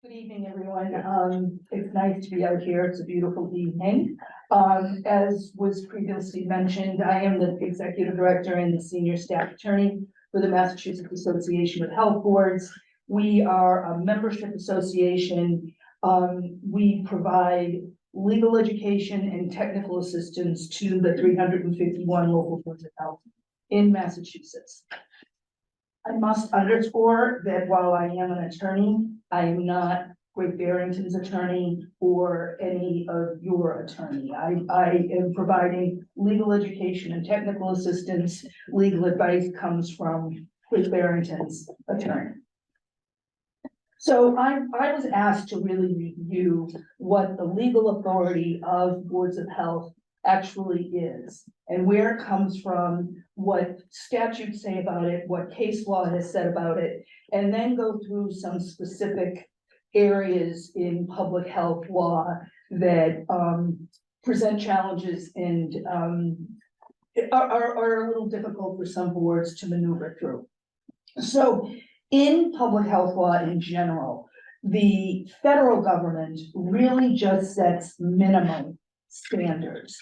Good evening, everyone. It's nice to be out here. It's a beautiful evening. As was previously mentioned, I am the executive director and the senior staff attorney for the Massachusetts Association of Health Boards. We are a membership association. We provide legal education and technical assistance to the 351 local boards of health in Massachusetts. I must underscore that while I am an attorney, I am not Great Barrington's attorney or any of your attorney. I am providing legal education and technical assistance. Legal advice comes from Great Barrington's attorney. So I was asked to really review what the legal authority of boards of health actually is and where it comes from, what statutes say about it, what case law has said about it, and then go through some specific areas in public health law that present challenges and are a little difficult for some boards to maneuver through. So in public health law in general, the federal government really just sets minimum standards.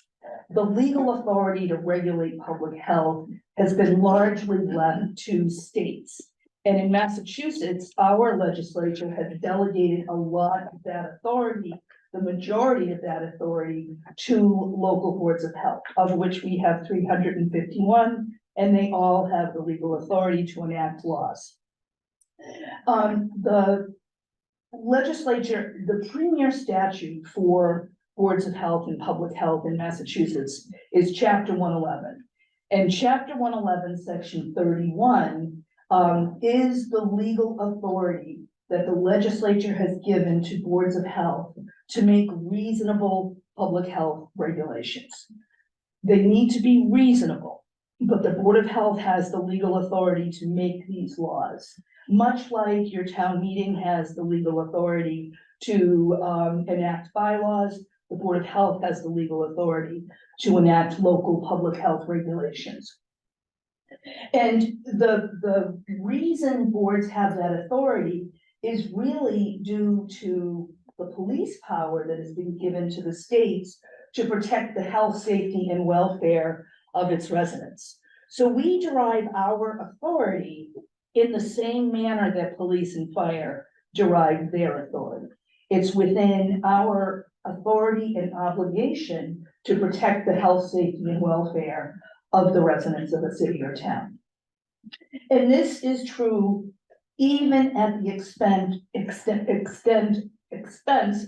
The legal authority to regulate public health has been largely left to states. And in Massachusetts, our legislature has delegated a lot of that authority, the majority of that authority, to local boards of health, of which we have 351, and they all have the legal authority to enact laws. The legislature, the premier statute for boards of health and public health in Massachusetts is Chapter 111. And Chapter 111, Section 31, is the legal authority that the legislature has given to boards of health to make reasonable public health regulations. They need to be reasonable, but the Board of Health has the legal authority to make these laws, much like your town meeting has the legal authority to enact bylaws. The Board of Health has the legal authority to enact local public health regulations. And the reason boards have that authority is really due to the police power that has been given to the states to protect the health, safety, and welfare of its residents. So we derive our authority in the same manner that police and fire derive their authority. It's within our authority and obligation to protect the health, safety, and welfare of the residents of a city or town. And this is true even at the expense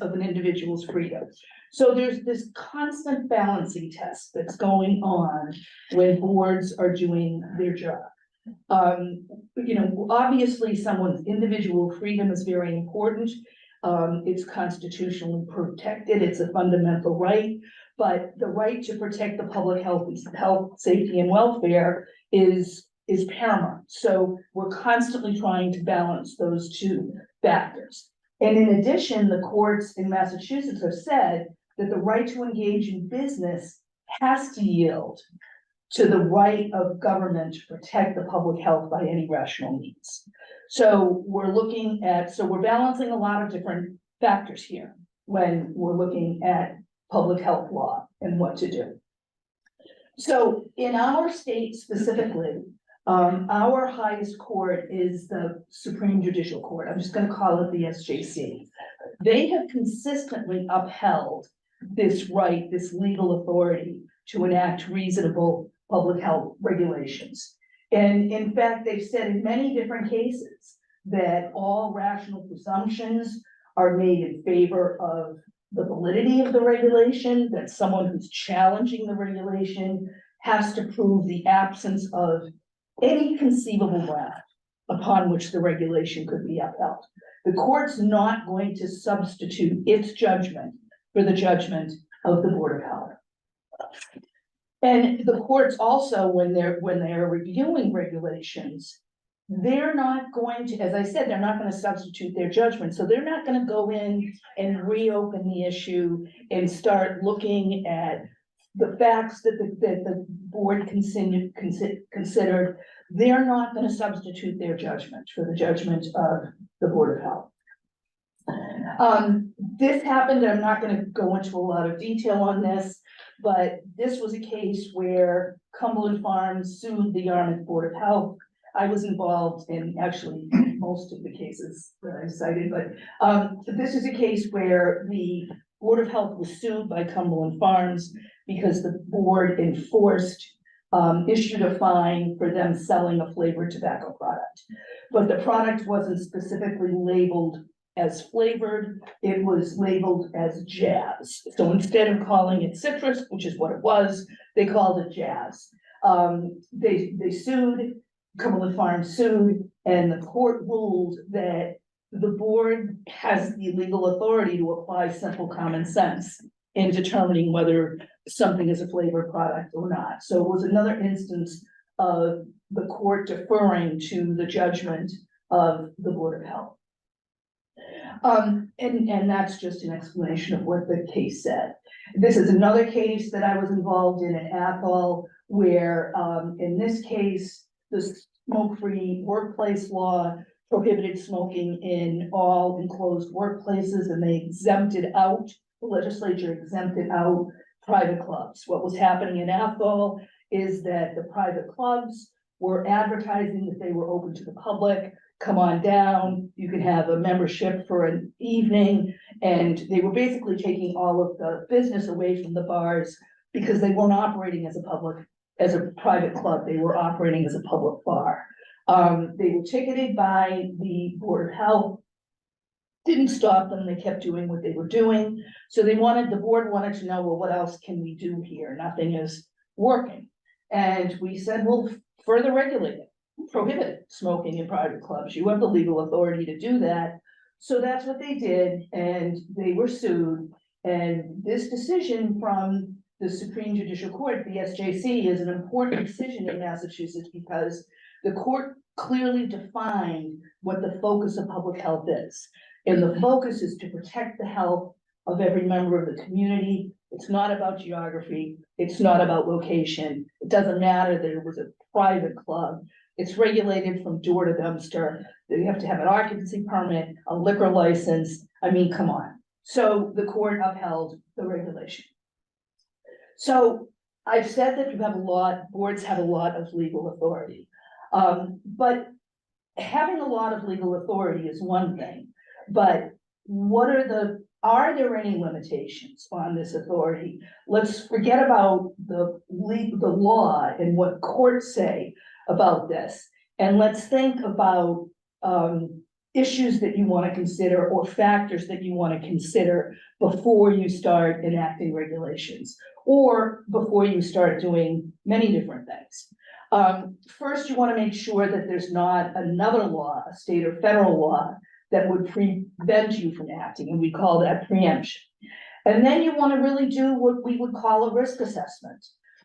of an individual's freedom. So there's this constant balancing test that's going on when boards are doing their job. Obviously someone's individual freedom is very important. It's constitutionally protected. It's a fundamental right, but the right to protect the public health, safety, and welfare is paramount. So we're constantly trying to balance those two factors. And in addition, the courts in Massachusetts have said that the right to engage in business has to yield to the right of government to protect the public health by any rational means. So we're balancing a lot of different factors here when we're looking at public health law and what to do. So in our state specifically, our highest court is the Supreme Judicial Court. I'm just going to call it the SJC. They have consistently upheld this right, this legal authority to enact reasonable public health regulations. And in fact, they've said in many different cases that all rational presumptions are made in favor of the validity of the regulation, that someone who's challenging the regulation has to prove the absence of any conceivable ground upon which the regulation could be upheld. The court's not going to substitute its judgment for the judgment of the Board of Health. And the courts also, when they're reviewing regulations, they're not going to, as I said, they're not going to substitute their judgment. So they're not going to go in and reopen the issue and start looking at the facts that the board considered. They're not going to substitute their judgment for the judgment of the Board of Health. This happened, I'm not gonna go into a lot of detail on this, but this was a case where Cumberland Farms sued the Yarmouth Board of Health. I was involved in actually most of the cases that I cited, but this is a case where the Board of Health was sued by Cumberland Farms because the board issued a fine for them selling a flavored tobacco product. But the product wasn't specifically labeled as flavored, it was labeled as jazz. So instead of calling it citrus, which is what it was, they called it jazz. They sued, Cumberland Farms sued, and the court ruled that the board has the legal authority to apply simple common sense in determining whether something is a flavored product or not. So it was another instance of the court deferring to the judgment of the Board of Health. And that's just an explanation of what the case said. This is another case that I was involved in Athol, where in this case, the smoke-free workplace law prohibited smoking in all enclosed workplaces, and they exempted out, the legislature exempted out private clubs. What was happening in Athol is that the private clubs were advertising that they were open to the public. Come on down, you can have a membership for an evening, and they were basically taking all of the business away from the bars because they weren't operating as a private club, they were operating as a public bar. They were ticketed by the Board of Health, didn't stop them, they kept doing what they were doing. So the board wanted to know, well, what else can we do here? Nothing is working. And we said, well, further regulate it. Prohibit smoking in private clubs. You have the legal authority to do that. So that's what they did, and they were sued. And this decision from the Supreme Judicial Court, the SJC, is an important decision in Massachusetts because the court clearly defined what the focus of public health is. And the focus is to protect the health of every member of the community. It's not about geography. It's not about location. It doesn't matter that it was a private club. It's regulated from door to dumpster. You have to have an occupancy permit, a liquor license. I mean, come on. So the court upheld the regulation. So I've said that boards have a lot of legal authority. But having a lot of legal authority is one thing, but are there any limitations on this authority? Let's forget about the law and what courts say about this. And let's think about issues that you want to consider or factors that you want to consider before you start enacting regulations or before you start doing many different things. First, you want to make sure that there's not another law, a state or federal law, that would prevent you from acting, and we call that preemption. And then you want to really do what we would call a risk assessment.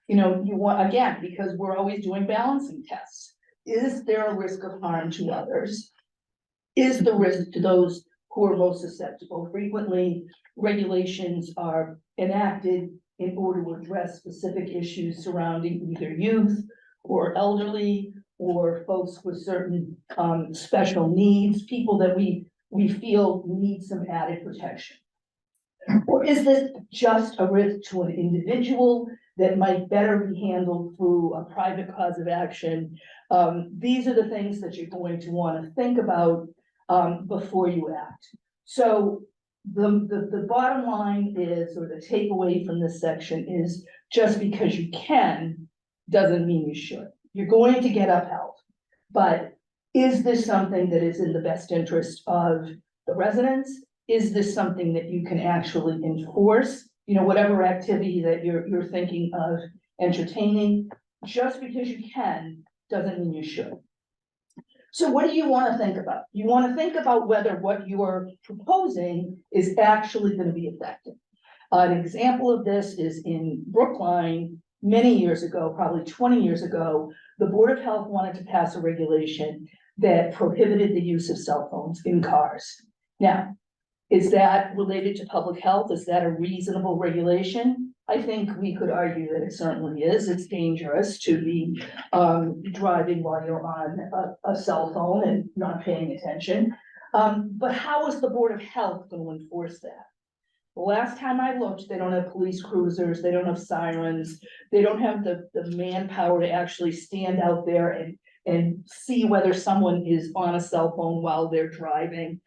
You want, again, because we're always doing balancing tests. Is there a risk of harm to others? Is the risk to those who are most susceptible? Frequently, regulations are enacted in order to address specific issues surrounding either youth or elderly or folks with certain special needs, people that we feel need some added protection. Or is this just a risk to an individual that might better be handled through a private cause of action? These are the things that you're going to want to think about before you act. So the bottom line is, or the takeaway from this section is, just because you can doesn't mean you should. You're going to get upheld, but is this something that is in the best interest of the residents? Is this something that you can actually enforce? Whatever activity that you're thinking of entertaining, just because you can doesn't mean you should. So what do you want to think about? You want to think about whether what you're proposing is actually going to be effective. An example of this is in Brookline. Many years ago, probably 20 years ago, the Board of Health wanted to pass a regulation that prohibited the use of cell phones in cars. Now, is that related to public health? Is that a reasonable regulation? I think we could argue that it certainly is. It's dangerous to be driving while you're on a cell phone and not paying attention. But how is the Board of Health going to enforce that? The last time I looked, they don't have police cruisers, they don't have sirens, they don't have the manpower to actually stand out there and see whether someone is on a cell phone while they're driving.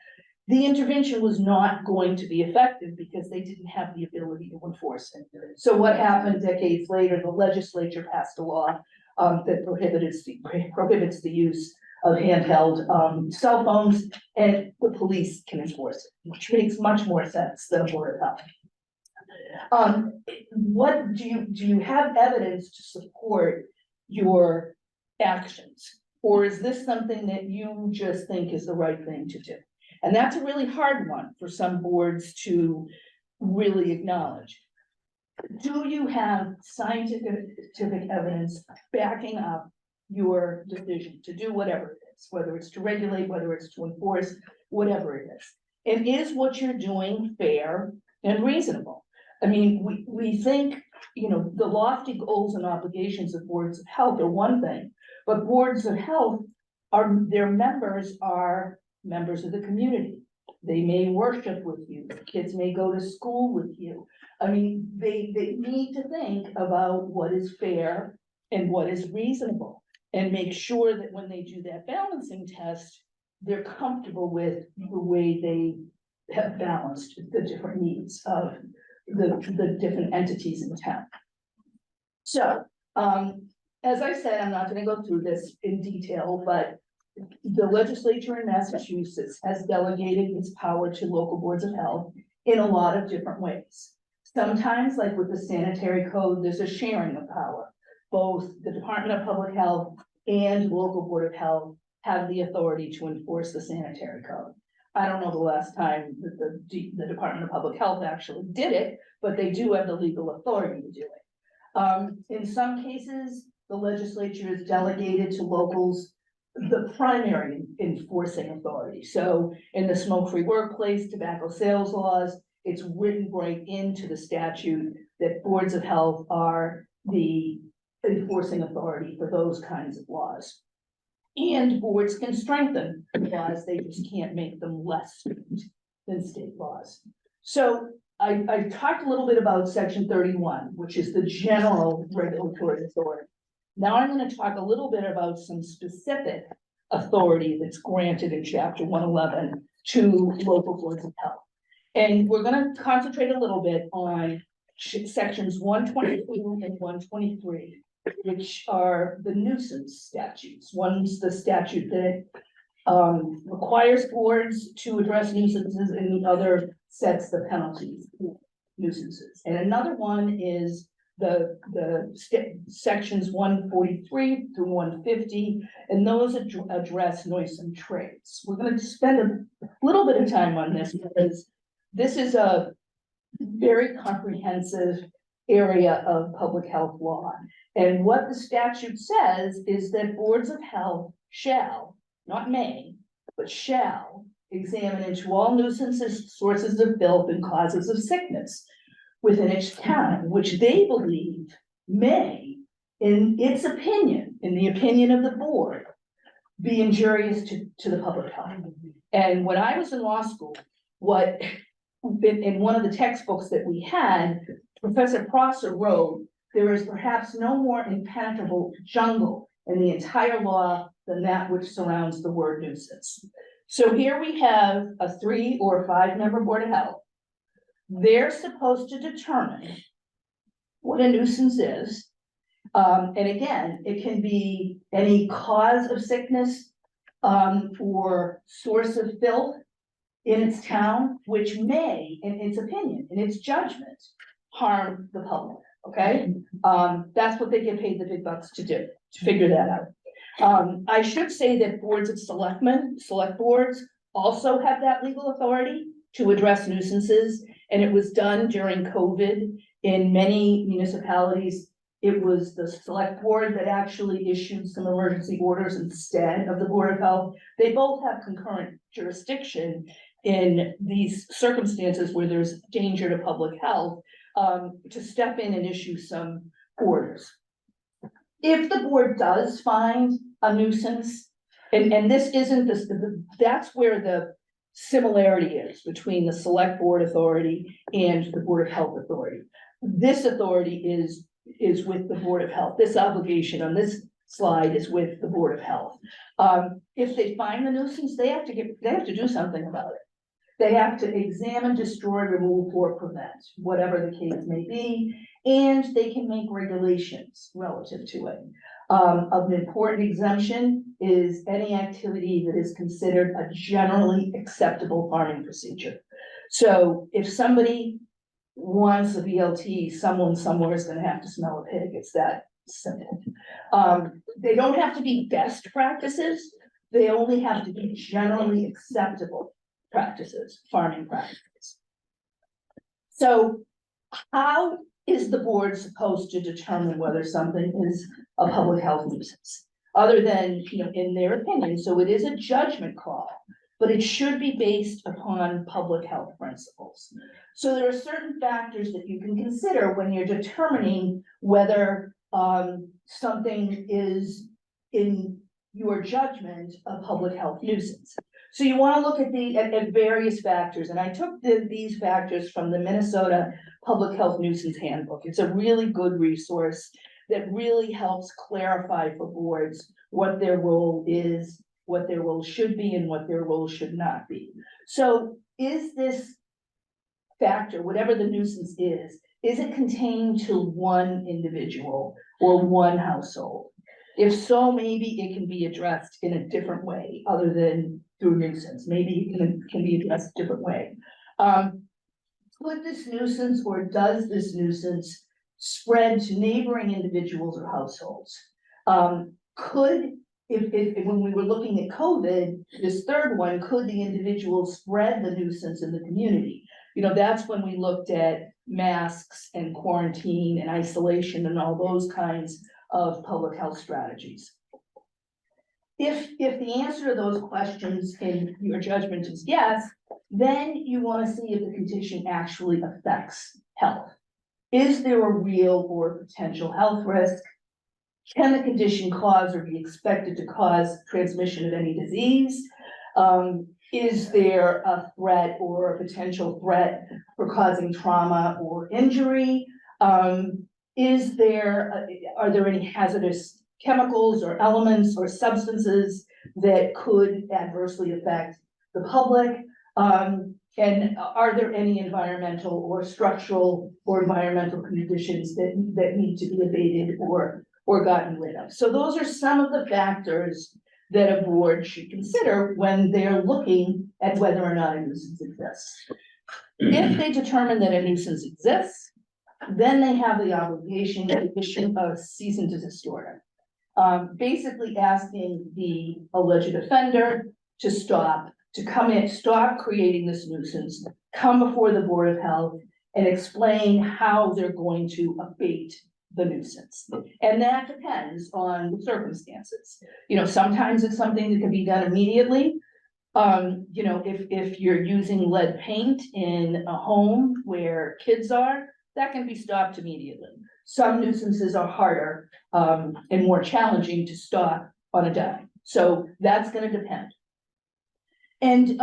The intervention was not going to be effective because they didn't have the ability to enforce it. So what happened decades later, the legislature passed a law that prohibits the use of handheld cell phones, and the police can enforce it, which makes much more sense than a Board of Health. What do you have evidence to support your actions? Or is this something that you just think is the right thing to do? And that's a really hard one for some boards to really acknowledge. Do you have scientific evidence backing up your decision to do whatever it is, whether it's to regulate, whether it's to enforce, whatever it is? And is what you're doing fair and reasonable? I mean, we think, you know, the lofty goals and obligations of boards of health are one thing, but boards of health their members are members of the community. They may worship with you, kids may go to school with you. I mean, they need to think about what is fair and what is reasonable, and make sure that when they do that balancing test, they're comfortable with the way they have balanced the different needs of the different entities in town. So, as I said, I'm not going to go through this in detail, but the legislature in Massachusetts has delegated its power to local boards of health in a lot of different ways. Sometimes, like with the sanitary code, there's a sharing of power. Both the Department of Public Health and local Board of Health have the authority to enforce the sanitary code. I don't know the last time that the Department of Public Health actually did it, but they do have the legal authority to do it. In some cases, the legislature is delegated to locals the primary enforcing authority. So in the smoke-free workplace, tobacco sales laws, it's written right into the statute that boards of health are the enforcing authority for those kinds of laws. And boards can strengthen laws, they just can't make them less strict than state laws. So I talked a little bit about section 31, which is the general regulatory authority. Now I'm going to talk a little bit about some specific authority that's granted in chapter 111 to local boards of health. And we're going to concentrate a little bit on sections 122 and 123, which are the nuisance statutes. One's the statute that requires boards to address nuisances, and the other sets the penalties for nuisances. And another one is the sections 143 through 150, and those address noisome trades. We're going to spend a little bit of time on this because this is a very comprehensive area of public health law. And what the statute says is that boards of health shall, not may, but shall examine into all nuisances, sources of filth, and causes of sickness within each town, which they believe may, in its opinion, in the opinion of the board, be injurious to the public health. And when I was in law school, in one of the textbooks that we had, Professor Prosser wrote, "There is perhaps no more impenetrable jungle in the entire law than that which surrounds the word nuisance." So here we have a 3 or 5 member board of health. They're supposed to determine what a nuisance is. And again, it can be any cause of sickness or source of filth in its town, which may, in its opinion, in its judgment, harm the public, okay? That's what they get paid the big bucks to do, to figure that out. I should say that boards of selectmen, select boards, also have that legal authority to address nuisances, and it was done during COVID in many municipalities. It was the select board that actually issued some emergency orders instead of the Board of Health. They both have concurrent jurisdiction in these circumstances where there's danger to public health, to step in and issue some orders. If the board does find a nuisance, and this isn't this, that's where similarity is between the select board authority and the Board of Health authority. This authority is with the Board of Health. This obligation on this slide is with the Board of Health. If they find the nuisance, they have to do something about it. They have to examine, destroy, remove, or prevent, whatever the case may be, and they can make regulations relative to it. Of an important exemption is any activity that is considered a generally acceptable farming procedure. So if somebody wants a BLT, someone somewhere is gonna have to smell a pig. It's that simple. They don't have to be best practices. They only have to be generally acceptable practices, farming practices. So how is the board supposed to determine whether something is a public health nuisance? Other than, in their opinion, so it is a judgment call, but it should be based upon public health principles. So there are certain factors that you can consider when you're determining whether something is, in your judgment, a public health nuisance. So you want to look at various factors, and I took these factors from the Minnesota Public Health Nuisance Handbook. It's a really good resource that really helps clarify for boards what their role is, what their role should be, and what their role should not be. So is this factor, whatever the nuisance is it contained to one individual or one household? If so, maybe it can be addressed in a different way other than through nuisance. Maybe it can be addressed a different way. Could this nuisance, or does this nuisance spread to neighboring individuals or households? When we were looking at COVID, this third one, could the individual spread the nuisance in the community? That's when we looked at masks and quarantine and isolation and all those kinds of public health strategies. If the answer to those questions in your judgment is yes, then you want to see if the condition actually affects health. Is there a real or potential health risk? Can the condition cause or be expected to cause transmission of any disease? Is there a threat or a potential threat for causing trauma or injury? Are there any hazardous chemicals or elements or substances that could adversely affect the public? And are there any environmental or structural or environmental conditions that need to be abated or gotten rid of? So those are some of the factors that a board should consider when they're looking at whether or not a nuisance exists. If they determine that a nuisance exists, then they have the obligation to issue a cease and desist order. Basically asking the alleged offender to stop creating this nuisance, come before the Board of Health and explain how they're going to abate the nuisance. And that depends on the circumstances. Sometimes it's something that can be done immediately. If you're using lead paint in a home where kids are, that can be stopped immediately. Some nuisances are harder and more challenging to stop on a dime. So that's going to depend. And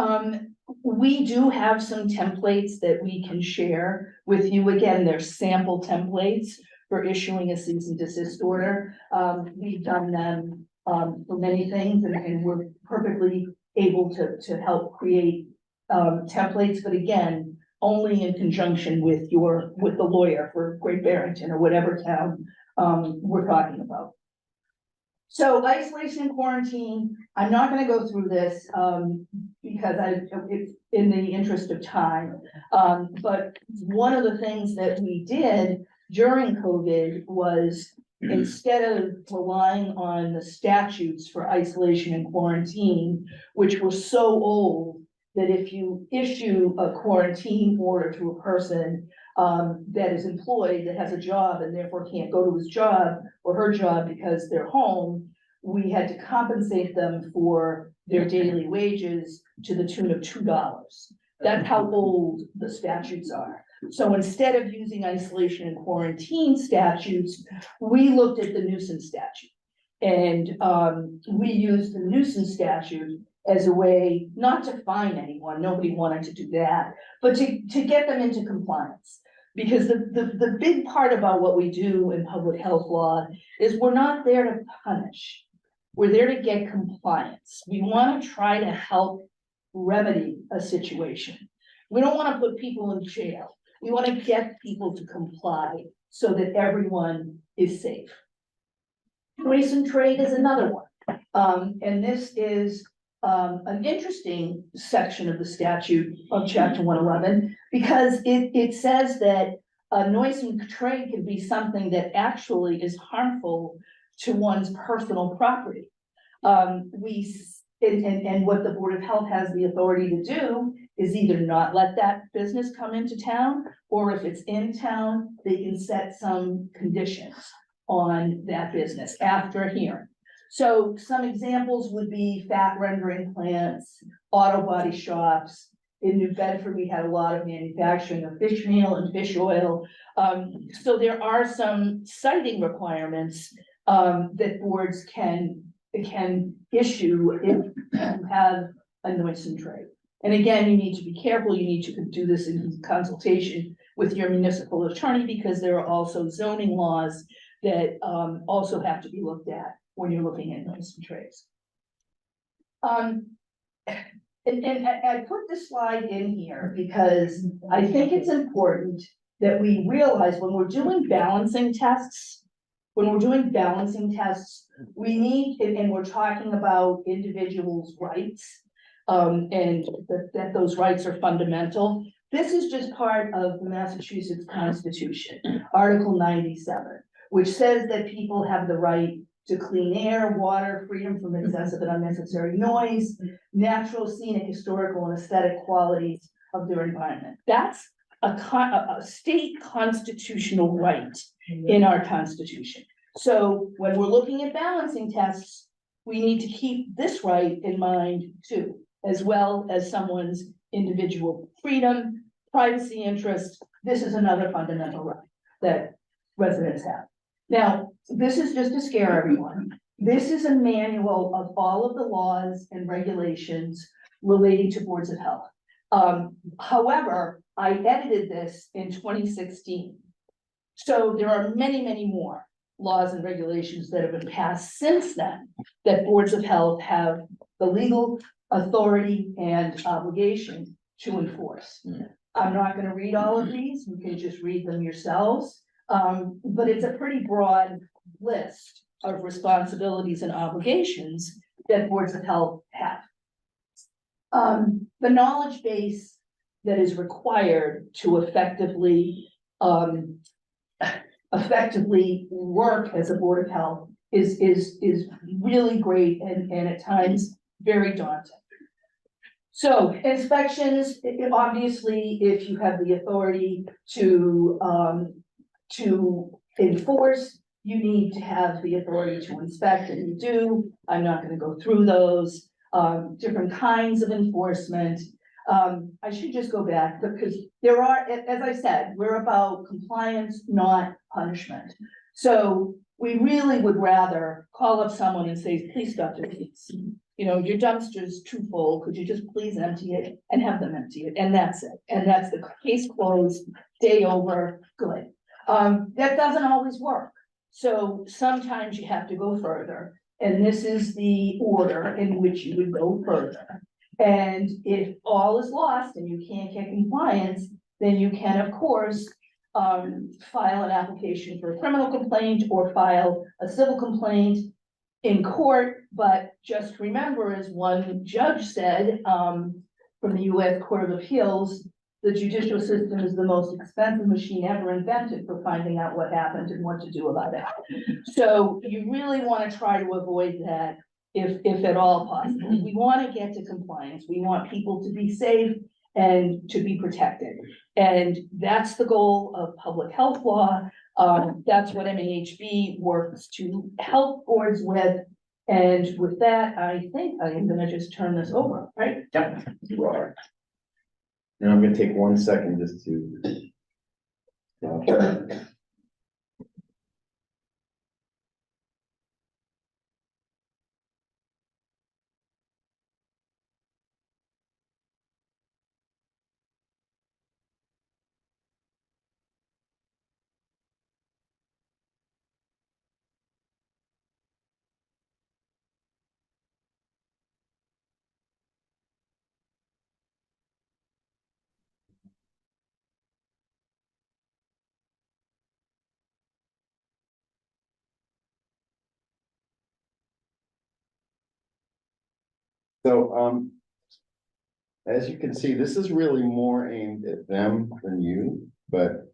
we do have some templates that we can share with you. Again, they're sample templates for issuing a cease and desist order. We've done them for many things, and we're perfectly able to help create templates, but again, only in conjunction with the lawyer for Great Barrington or whatever town we're talking about. So isolation and quarantine, I'm not going to go through this because it's in the interest of time. But one of the things that we did during COVID was, instead of relying on the statutes for isolation and quarantine, which were so old that if you issue a quarantine order to a person that is employed, that has a job and therefore can't go to his job or her job because they're home, we had to compensate them for their daily wages to the tune of $2. That's how old the statutes are. So instead of using isolation and quarantine statutes, we looked at the nuisance statute. And we used the nuisance statute as a way, not to fine anyone, nobody wanted to do that, but to get them into compliance. Because the big part about what we do in public health law is we're not there to punish. We're there to get compliance. We want to try to help remedy a situation. We don't want to put people in jail. We want to get people to comply so that everyone is safe. Race and trade is another one. And this is an interesting section of the statute of chapter 111, because it says that noisome trade can be something that actually is harmful to one's personal property. And what the Board of Health has the authority to do is either not let that business come into town, or if it's in town, they can set some conditions on that business after a hearing. So some examples would be fat rendering plants, auto body shops. In New Bedford, we had a lot of manufacturing of fish meal and fish oil. So there are some citing requirements that boards can issue if you have a noisome trade. And again, you need to be careful. You need to do this in consultation with your municipal attorney, because there are also zoning laws that also have to be looked at when you're looking at noisome trades. And I put this slide in here because I think it's important that we realize when we're doing balancing tests, we need, and we're talking about individuals' rights, and that those rights are fundamental. This is just part of the Massachusetts Constitution, Article 97, which says that people have the right to clean air, water, freedom from excessive and unnecessary noise, natural, scenic, historical, and aesthetic qualities of their environment. That's a state constitutional right in our Constitution. So when we're looking at balancing tests, we need to keep this right in mind too, as well as someone's individual freedom, privacy interests. This is another fundamental right that residents have. Now, this is just to scare everyone. This is a manual of all of the laws and regulations relating to boards of health. However, I edited this in 2016. So there are many, many more laws and regulations that have been passed since then that boards of health have the legal authority and obligation to enforce. I'm not going to read all of these. You can just read them yourselves. But it's a pretty broad list of responsibilities and obligations that boards of health have. The knowledge base that is required to effectively work as a board of health is really great and at times very daunting. So inspections, obviously, if you have the authority to enforce, you need to have the authority to inspect, and you do. I'm not going to go through those different kinds of enforcement. I should just go back because there are, as I said, we're about compliance, not punishment. So we really would rather call up someone and say, please stop doing this. You know, your dumpster's too full. Could you just please empty it and have them empty it? And that's it. And that's the case closed, day over, good. That doesn't always work. So sometimes you have to go further. And this is the order in which you would go further. And if all is lost and you can't get compliance, then you can, of course, file an application for a criminal complaint or file a civil complaint in court. But just remember, as one judge said, from the US Court of Appeals, the judicial system is the most expensive machine ever invented for finding out what happened and what to do about it. So you really want to try to avoid that if at all possible. We want to get to compliance. We want people to be safe and to be protected. And that's the goal of public health law. That's what MAHB works to help boards with. And with that, I think I am going to just turn this over, right? Yep, you are. And I'm gonna take 1 second just to. So, as you can see, this is really more aimed at them than you, but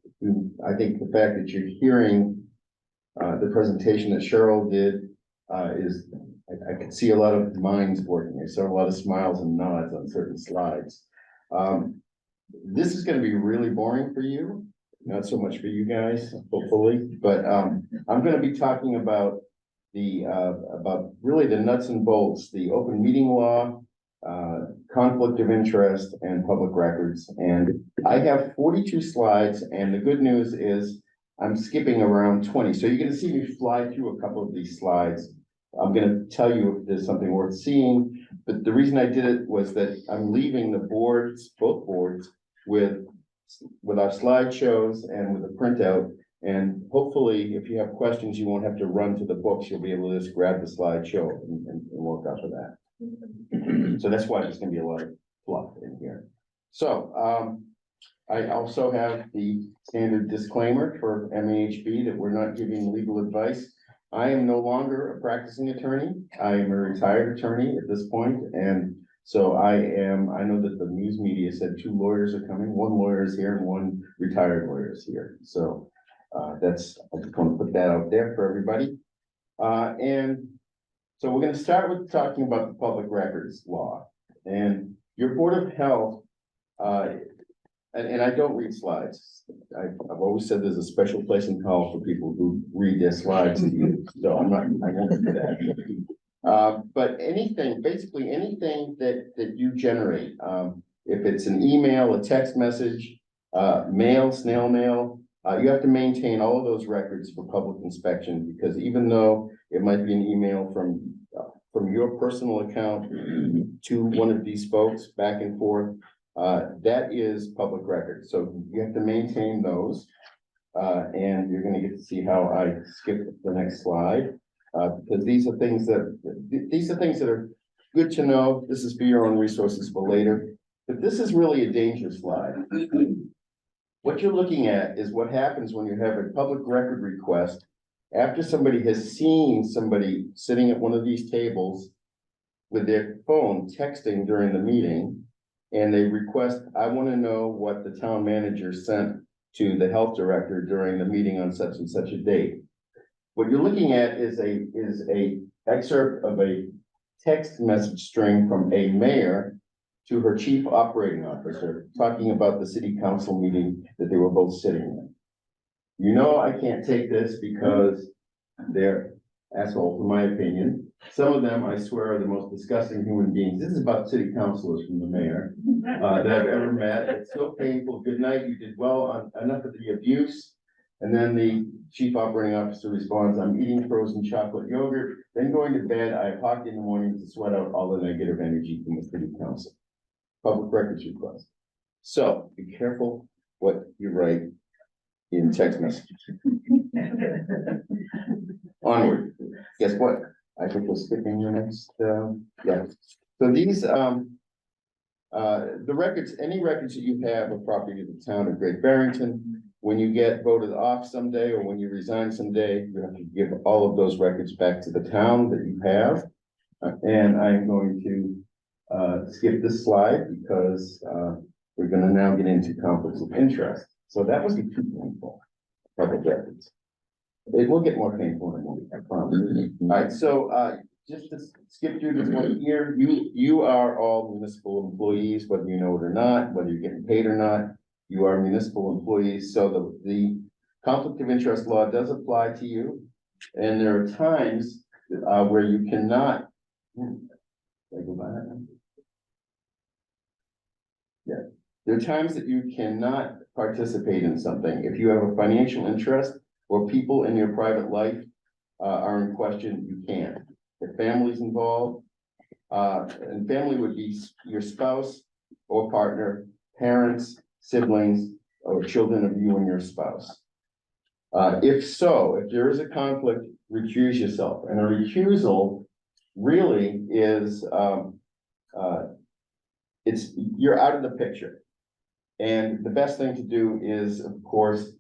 I think the fact that you're hearing the presentation that Cheryl did is, I could see a lot of minds working. I saw a lot of smiles and nods on certain slides. This is gonna be really boring for you, not so much for you guys, hopefully, but I'm gonna be talking about about really the nuts and bolts, the open meeting law, conflict of interest and public records. And I have 42 slides, and the good news is I'm skipping around 20. So you're gonna see me fly through a couple of these slides. I'm gonna tell you if there's something worth seeing, but the reason I did it was that I'm leaving the boards, both boards, with our slideshows and with a printout. And hopefully, if you have questions, you won't have to run to the books. You'll be able to just grab the slideshow and work off of that. So that's why there's gonna be a lot of fluff in here. So, I also have the standard disclaimer for MAHB that we're not giving legal advice. I am no longer a practicing attorney. I am a retired attorney at this point, and so I know that the news media said 2 lawyers are coming. 1 lawyer is here and 1 retired lawyer is here. So I just want to put that out there for everybody. And so we're going to start with talking about the public records law. And your Board of Health, and I don't read slides. I've always said there's a special place in hell for people who read their slides to you. So I won't do that. But basically anything that you generate, if it's an email, a text message, mail, snail mail, you have to maintain all of those records for public inspection, because even though it might be an email from your personal account to one of these folks back and forth, that is public record. So you have to maintain those. And you're gonna get to see how I skip the next slide. Because these are things that are good to know. This is for your own resources for later. But this is really a danger slide. What you're looking at is what happens when you have a public record request after somebody has seen somebody sitting at one of these tables with their phone texting during the meeting, and they request, I want to know what the town manager sent to the health director during the meeting on such and such a date. What you're looking at is a excerpt of a text message string from a mayor to her chief operating officer, talking about the city council meeting that they were both sitting in. You know, I can't take this because they're assholes, in my opinion. Some of them, I swear, are the most disgusting human beings. This is about city councilors from the mayor that I've ever met. It's so painful. Good night, you did well on enough of the abuse. And then the chief operating officer responds, I'm eating frozen chocolate yogurt, then going to bed. I have hockey in the morning to sweat out all the negative energy from the city council. Public records request. So be careful what you write in text messages. Onward. Guess what? I think we're skipping the next, yeah. So these, the records, any records that you have of property of the town of Great Barrington, when you get voted off someday or when you resign someday, you have to give all of those records back to the town that you have. And I'm going to skip this slide because we're going to now get into conflicts of interest. So that was the too painful public records. It will get more painful in a moment, I promise. All right, so just to skip through this one here, you are all municipal employees, whether you know it or not, whether you're getting paid or not, you are municipal employees. So the conflict of interest law does apply to you. And there are times where you cannot, yeah, there are times that you cannot participate in something. If you have a financial interest or people in your private life are in question, you can't. If family's involved, and family would be your spouse or partner, parents, siblings, or children of you and your spouse. If there is a conflict, recuse yourself. And a recusal really is, you're out of the picture. And the best thing to do is, of course,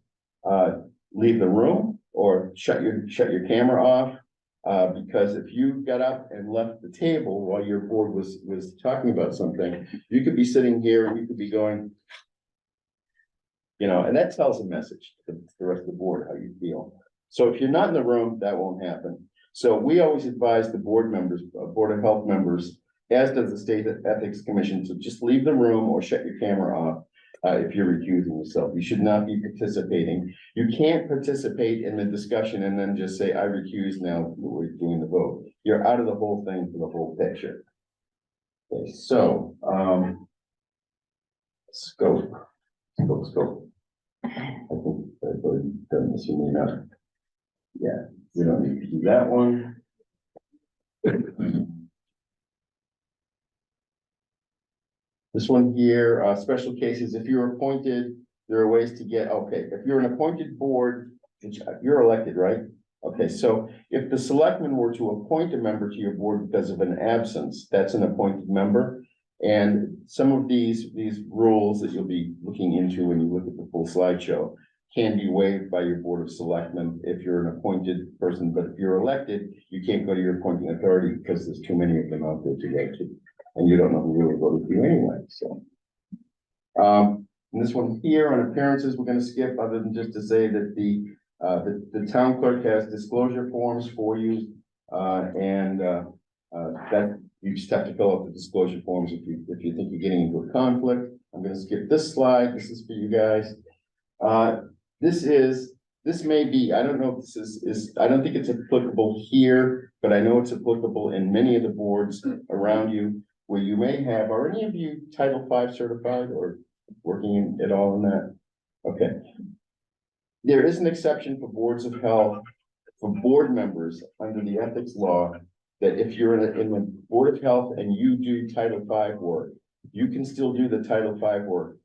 leave the room or shut your camera off, Because if you got up and left the table while your board was talking about something, you could be sitting here and you could be going, you know, and that tells a message to the rest of the board, how you feel. So if you're not in the room, that won't happen. So we always advise the board members, Board of Health members, as does the State Ethics Commission, to just leave the room or shut your camera off. If you're recusing yourself, you should not be participating. You can't participate in the discussion and then just say, I recuse now, we're doing the vote. You're out of the whole thing for the whole picture. Okay, so, scope. I think I've already done this one enough. Yeah, we don't need to do that one. This one here, special cases, if you're appointed, there are ways to get, okay, if you're an appointed board, you're elected, right? Okay, so if the selectmen were to appoint a member to your board because of an absence, that's an appointed member. And some of these rules that you'll be looking into when you look at the full slideshow can be waived by your Board of Selectmen if you're an appointed person, but if you're elected, you can't go to your appointing authority because there's too many of them out there to go to. And you don't know who really voted for you anyway, so. And this one here on appearances, we're gonna skip, other than just to say that the town clerk has disclosure forms for you. That you just have to fill out the disclosure forms if you think you're getting into a conflict. I'm gonna skip this slide, this is for you guys. This may be, I don't know if this is, I don't think it's applicable here, but I know it's applicable in many of the boards around you, where you may have, are any of you Title V certified or working at all in that? Okay. There is an exception for boards of health, for board members under the ethics law, that if you're in the Board of Health and you do Title V work, you can still do the Title V work.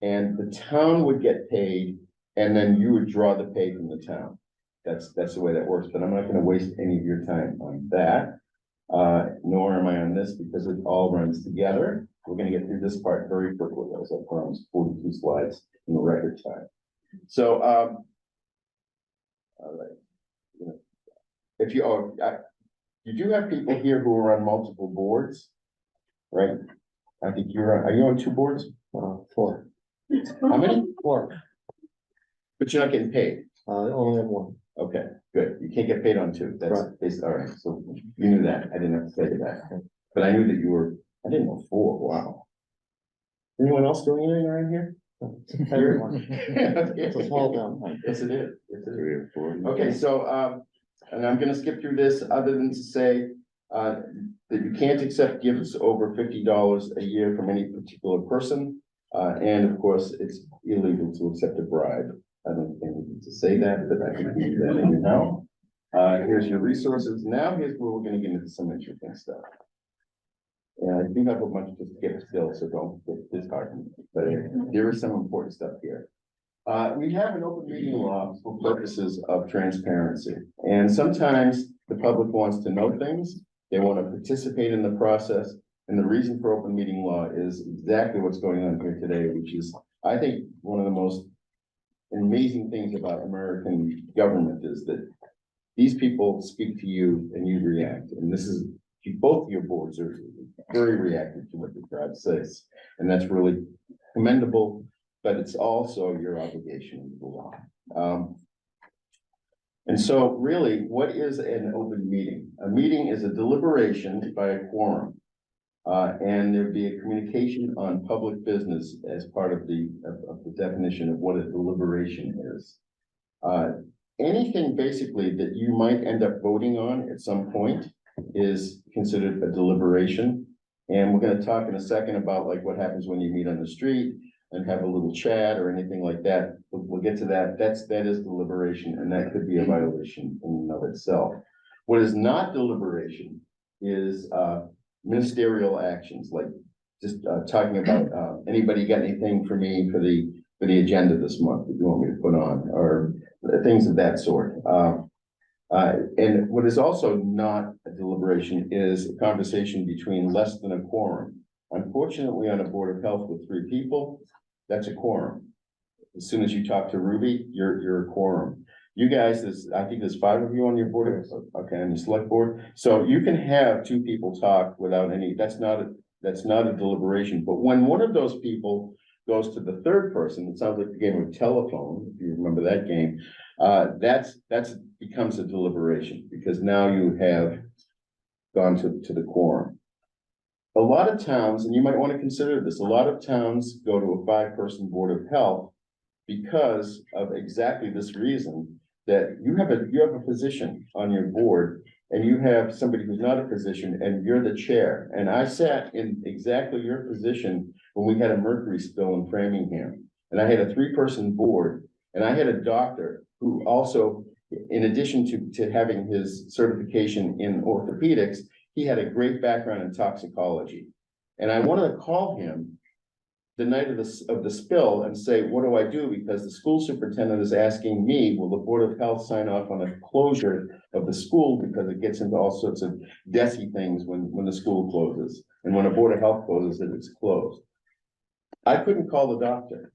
And the town would get paid, and then you would draw the pay from the town. That's the way that works, but I'm not gonna waste any of your time on that. Nor am I on this, because it all runs together. We're gonna get through this part very quickly, as I promised, 42 slides in the record time. So, all right. If you do have people here who are on multiple boards, right? I think are you on 2 boards? 4. How many? 4. But you're not getting paid. I only have 1. Okay, good. You can't get paid on 2. That's Right. all right. So you knew that. I didn't have to say that, but I knew that you were. I didn't know 4. Wow. Anyone else doing anything around here? Everyone. It's a small town. Yes, it is. Yes, it is. Okay, so and I'm gonna skip through this, other than to say that you can't accept gifts over $50 a year from any particular person. And of course, it's illegal to accept a bribe. I don't think we need to say that, but I think we do that anyhow. Here's your resources. Now here's where we're gonna get into some interesting stuff. And I do have a bunch to skip still, so don't get disheartened, but there is some important stuff here. We have an open meeting law for purposes of transparency, and sometimes the public wants to know things. They want to participate in the process, and the reason for open meeting law is exactly what's going on here today, which is, I think, one of the most amazing things about American government is that these people speak to you and you react, and this is, both your boards are very reactive to what the crowd says, and that's really commendable. But it's also your obligation under the law. And so really, what is an open meeting? A meeting is a deliberation by a quorum. And there'd be a communication on public business as part of the definition of what a deliberation is. Anything basically that you might end up voting on at some point is considered a deliberation. And we're going to talk in a second about like what happens when you meet on the street and have a little chat or anything like that. We'll get to that. That is deliberation, and that could be a violation in and of itself. What is not deliberation is ministerial actions, like just talking about anybody got anything for me for the agenda this month that you want me to put on, or things of that sort. And what is also not a deliberation is a conversation between less than a quorum. Unfortunately, on a Board of Health with 3 people, that's a quorum. As soon as you talk to Ruby, you're a quorum. You guys, I think there's 5 of you on your board, okay, on the select board, so you can have 2 people talk without any, that's not a deliberation, but when one of those people goes to the third person, it sounds like the game of telephone, if you remember that game, that's becomes a deliberation, because now you have gone to the quorum. A lot of towns, and you might want to consider this, a lot of towns go to a 5-person board of health because of exactly this reason, that you have a position on your board and you have somebody who's not a physician and you're the chair. And I sat in exactly your position when we had a mercury spill in Framingham. And I had a 3-person board and I had a doctor who also, in addition to having his certification in orthopedics, he had a great background in toxicology. And I wanted to call him the night of the spill and say, what do I do? Because the school superintendent is asking me, will the Board of Health sign off on a closure of the school, because it gets into all sorts of desi things when the school closes. And when a Board of Health closes, it's closed. I couldn't call the doctor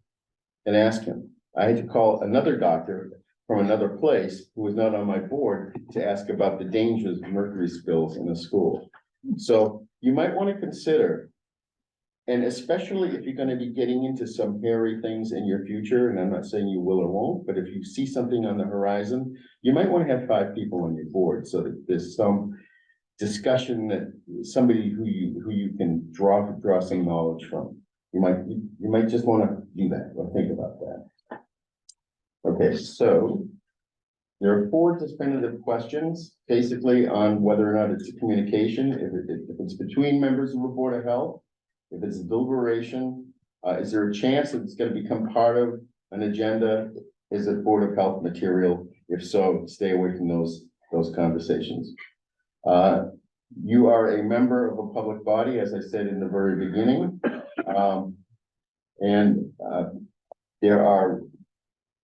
and ask him. I had to call another doctor from another place who was not on my board to ask about the dangers of mercury spills in a school. So you might want to consider, and especially if you're going to be getting into some hairy things in your future, and I'm not saying you will or won't, but if you see something on the horizon, you might want to have 5 people on your board so that there's some discussion, that somebody who you can draw some knowledge from. You might just want to do that or think about that. Okay, so there are 4 definitive questions, basically on whether or not it's a communication, if it's between members of a Board of Health. If it's a deliberation, is there a chance that it's going to become part of an agenda? Is it Board of Health material? If so, stay away from those conversations. You are a member of a public body, as I said in the very beginning.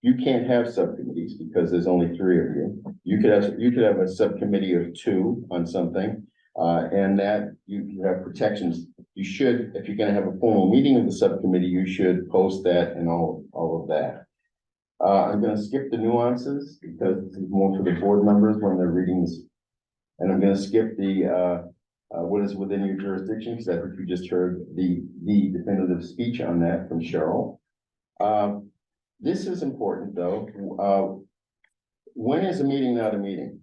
You can't have subcommittees because there's only 3 of you. You could have a subcommittee of 2 on something, and that you have protections. You should, if you're gonna have a formal meeting of the subcommittee, you should post that and all of that. I'm gonna skip the nuances because this is more for the board members when they're reading this. And I'm gonna skip the what is within your jurisdiction, because I think you just heard the definitive speech on that from Cheryl. This is important though. When is a meeting not a meeting?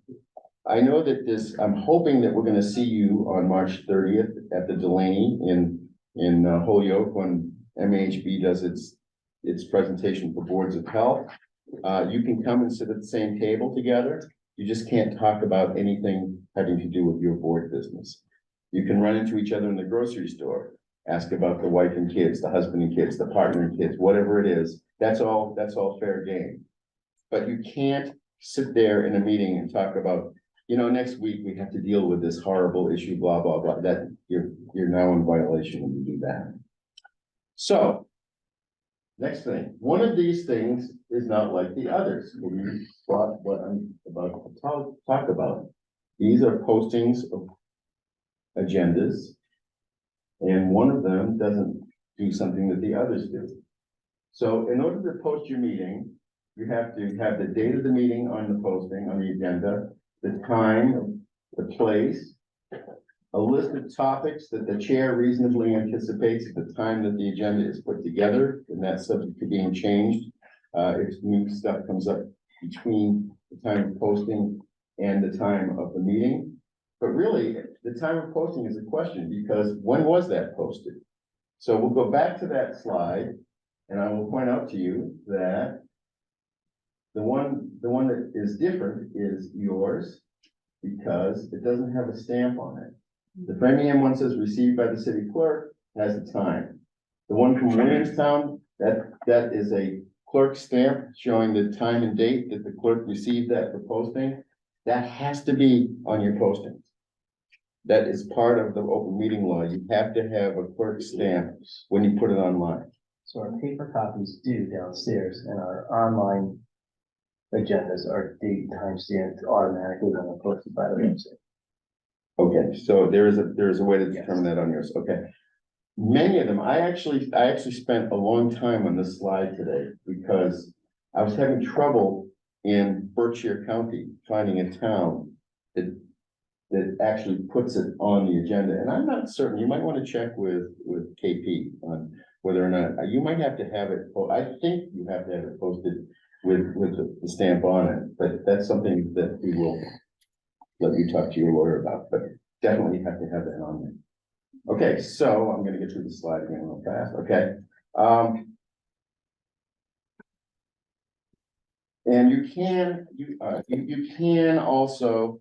I know that I'm hoping that we're gonna see you on March 30th at the Delaney in Holyoke when MAHB does its presentation for boards of health. You can come and sit at the same table together. You just can't talk about anything having to do with your board business. You can run into each other in the grocery store, ask about the wife and kids, the husband and kids, the partner and kids, whatever it is. That's all fair game. But you can't sit there in a meeting and talk about, next week we have to deal with this horrible issue, blah, blah, blah. That you're now in violation when you do that. So, next thing, one of these things is not like the others. When you spot what I'm about to talk about. These are postings of agendas, and one of them doesn't do something that the others do. So in order to post your meeting, you have to have the date of the meeting on the posting, on the agenda, the time, the place, a list of topics that the chair reasonably anticipates at the time that the agenda is put together, and that's subject to being changed if new stuff comes up between the time of posting and the time of the meeting. But really, the time of posting is a question, because when was that posted? So we'll go back to that slide, and I will point out to you that the one that is different is yours, because it doesn't have a stamp on it. The Framingham one says received by the city clerk, has the time. The one from Williamstown, that is a clerk stamp showing the time and date that the clerk received that for posting. That has to be on your postings. That is part of the open meeting law. You have to have a clerk stamp when you put it online. So our paper copies do downstairs, and our online agendas are date time stamped automatically when they're posted by the website. Okay, so there is a way to determine that on yours. Okay. Many of them, I actually spent a long time on this slide today because I was having trouble in Berkshire County, finding a town that actually puts it on the agenda, and I'm not certain, you might want to check with KP on whether or not, you might have to have it, I think you have to have it posted with the stamp on it, but that's something that we will let you talk to your lawyer about, but definitely you have to have that on there. Okay, so I'm gonna get through the slide again real fast, okay? And you can also,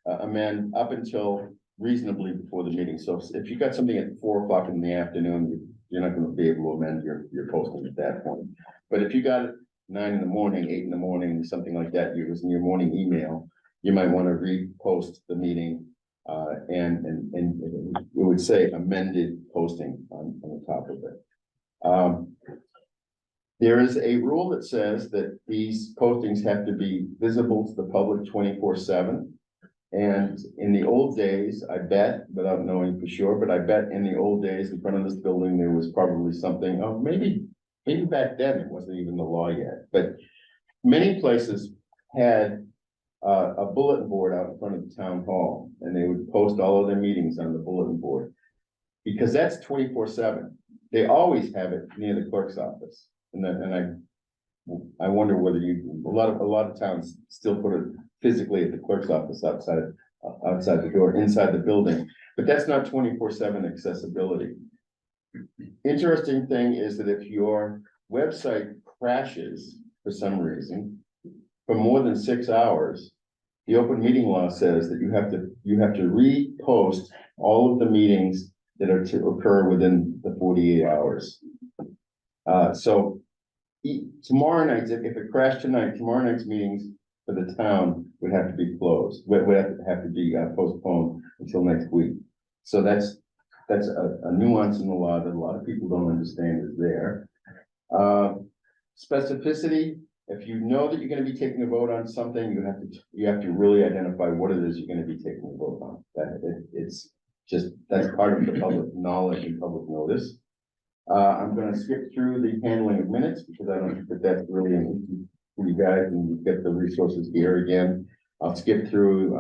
amend up until reasonably before the meeting. So if you got something at 4 o'clock in the afternoon, you're not gonna be able to amend your posting at that point. But if you got it 9 in the morning, 8 in the morning, something like that, it was in your morning email, you might want to repost the meeting, and it would say amended posting on the top of it. There is a rule that says that these postings have to be visible to the public 24/7. And in the old days, I bet, without knowing for sure, but I bet in the old days in front of this building, there was probably something, oh, maybe back then it wasn't even the law yet, but many places had a bulletin board out in front of the town hall, and they would post all of their meetings on the bulletin board. Because that's 24/7. They always have it near the clerk's office. And I wonder whether a lot of towns still put it physically at the clerk's office outside the door, inside the building, but that's not 24/7 accessibility. Interesting thing is that if your website crashes for some reason, for more than 6 hours, the open meeting law says that you have to repost all of the meetings that are to occur within the 48 hours. So tomorrow night, if it crashed tonight, tomorrow night's meetings for the town would have to be closed, would have to be postponed until next week. So that's a nuance in the law that a lot of people don't understand is there. Specificity, if you know that you're gonna be taking a vote on something, you have to really identify what it is you're gonna be taking a vote on. That's part of the public knowledge and public notice. I'm gonna skip through the handling of minutes because I don't think that that's really an issue for you guys, and you get the resources here again. I'll skip through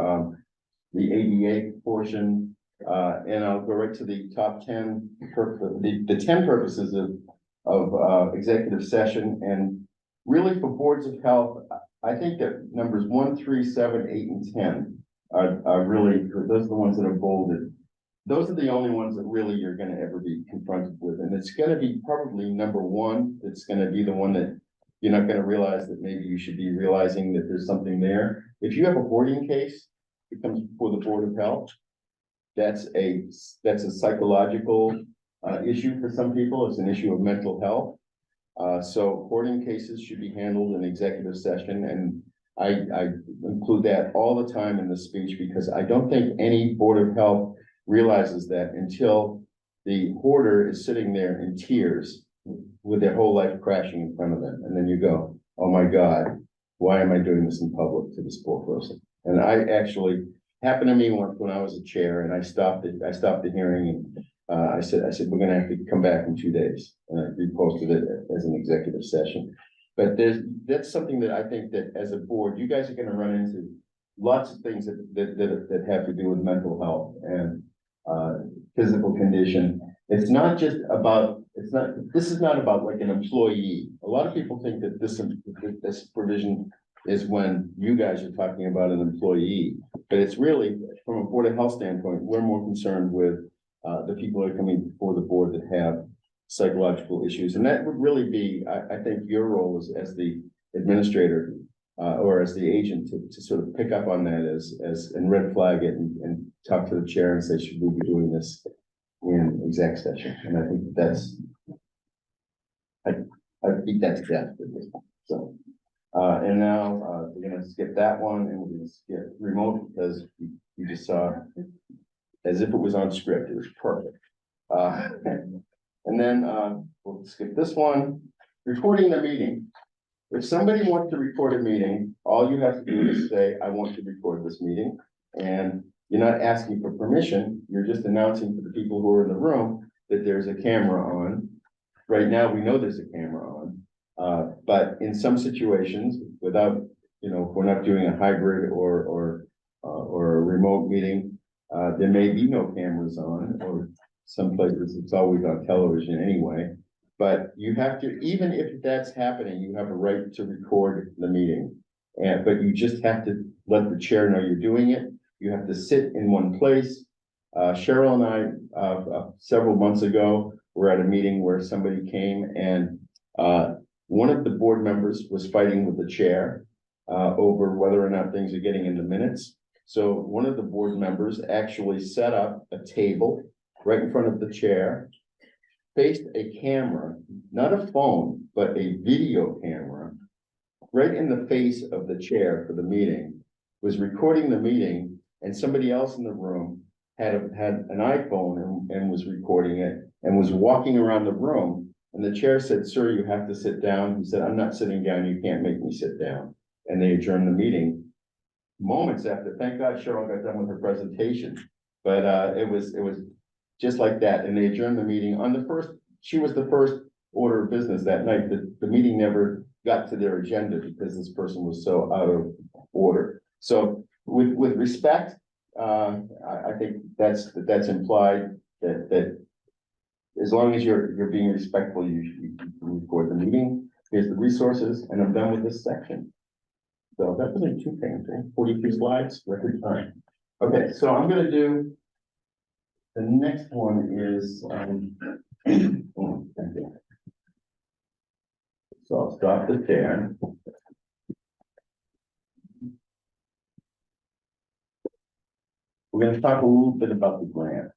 the ADA portion, and I'll go right to the top 10, the 10 purposes of executive session. And really for boards of health, I think that numbers 1, 3, 7, 8, and 10 are really, those are the ones that are bolded. Those are the only ones that really you're gonna ever be confronted with. And it's gonna be probably number 1. It's gonna be the one that you're not gonna realize that maybe you should be realizing that there's something there. If you have a hoarding case, it comes before the Board of Health. That's a psychological issue for some people. It's an issue of mental health. So hoarding cases should be handled in executive session, and I include that all the time in the speech because I don't think any Board of Health realizes that until the hoarder is sitting there in tears with their whole life crashing in front of them. And then you go, oh my God, why am I doing this in public to this poor person? And I actually happened to me once when I was a chair, and I stopped the hearing, and I said, we're gonna have to come back in 2 days. And I reposted it as an executive session. But that's something that I think that as a board, you guys are gonna run into lots of things that have to do with mental health and physical condition. This is not about like an employee. A lot of people think that this provision is when you guys are talking about an employee, but it's really from a Board of Health standpoint, we're more concerned with the people that are coming before the board that have psychological issues. And that would really be, I think your role as the administrator or as the agent to sort of pick up on that and red flag it and talk to the chair and say, should we be doing this in exec session? And I think I think that's death for this. So, and now we're gonna skip that one and we're gonna skip remote because you just saw as if it was on script. It was perfect. And then we'll skip this one. Recording the meeting. If somebody wants to record a meeting, all you have to do is say, I want to record this meeting. And you're not asking for permission. You're just announcing to the people who are in the room that there's a camera on. Right now, we know there's a camera on. But in some situations, without, you know, if we're not doing a hybrid or a remote meeting, there may be no cameras on, or some places it's always on television anyway. But you have to, even if that's happening, you have a right to record the meeting. But you just have to let the chair know you're doing it. You have to sit in one place. Cheryl and I, several months ago, were at a meeting where somebody came and, one of the board members was fighting with the chair, over whether or not things are getting in the minutes. So one of the board members actually set up a table right in front of the chair, faced a camera, not a phone, but a video camera, right in the face of the chair for the meeting, was recording the meeting, and somebody else in the room had an iPhone and was recording it and was walking around the room. And the chair said, "Sir, you have to sit down." He said, "I'm not sitting down. You can't make me sit down." And they adjourned the meeting moments after. Thank God Cheryl got done with her presentation. But it was just like that. And they adjourned the meeting on the first, she was the first order of business that night. The meeting never got to their agenda because this person was so out of order. So with respect, I think that's implied that as long as you're being respectful, you record the meeting. Here's the resources, and I'm done with this section. So that wasn't too painful. 42 slides, record time. Okay, so I'm gonna do, the next one is, oh, thank you. So I'll stop the share. We're gonna talk a little bit about the grant.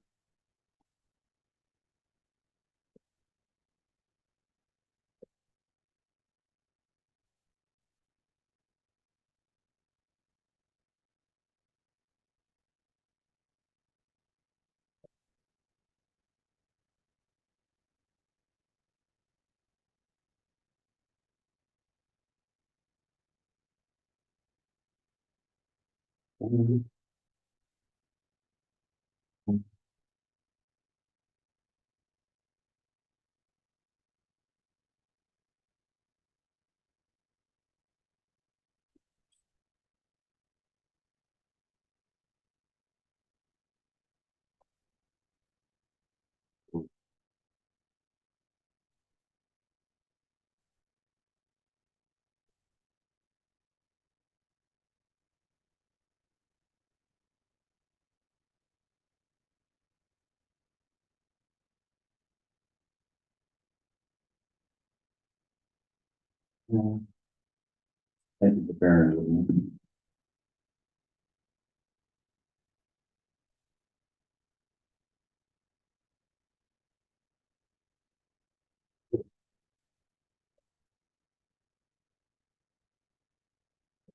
Thank you for bearing with me.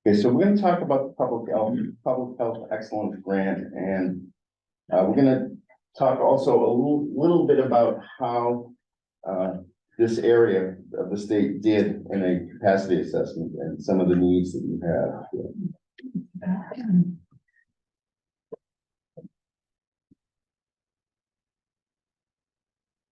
Okay, so we're gonna talk about the public health excellence grant, and we're gonna talk also a little bit about how this area of the state did in a capacity assessment and some of the needs that you have.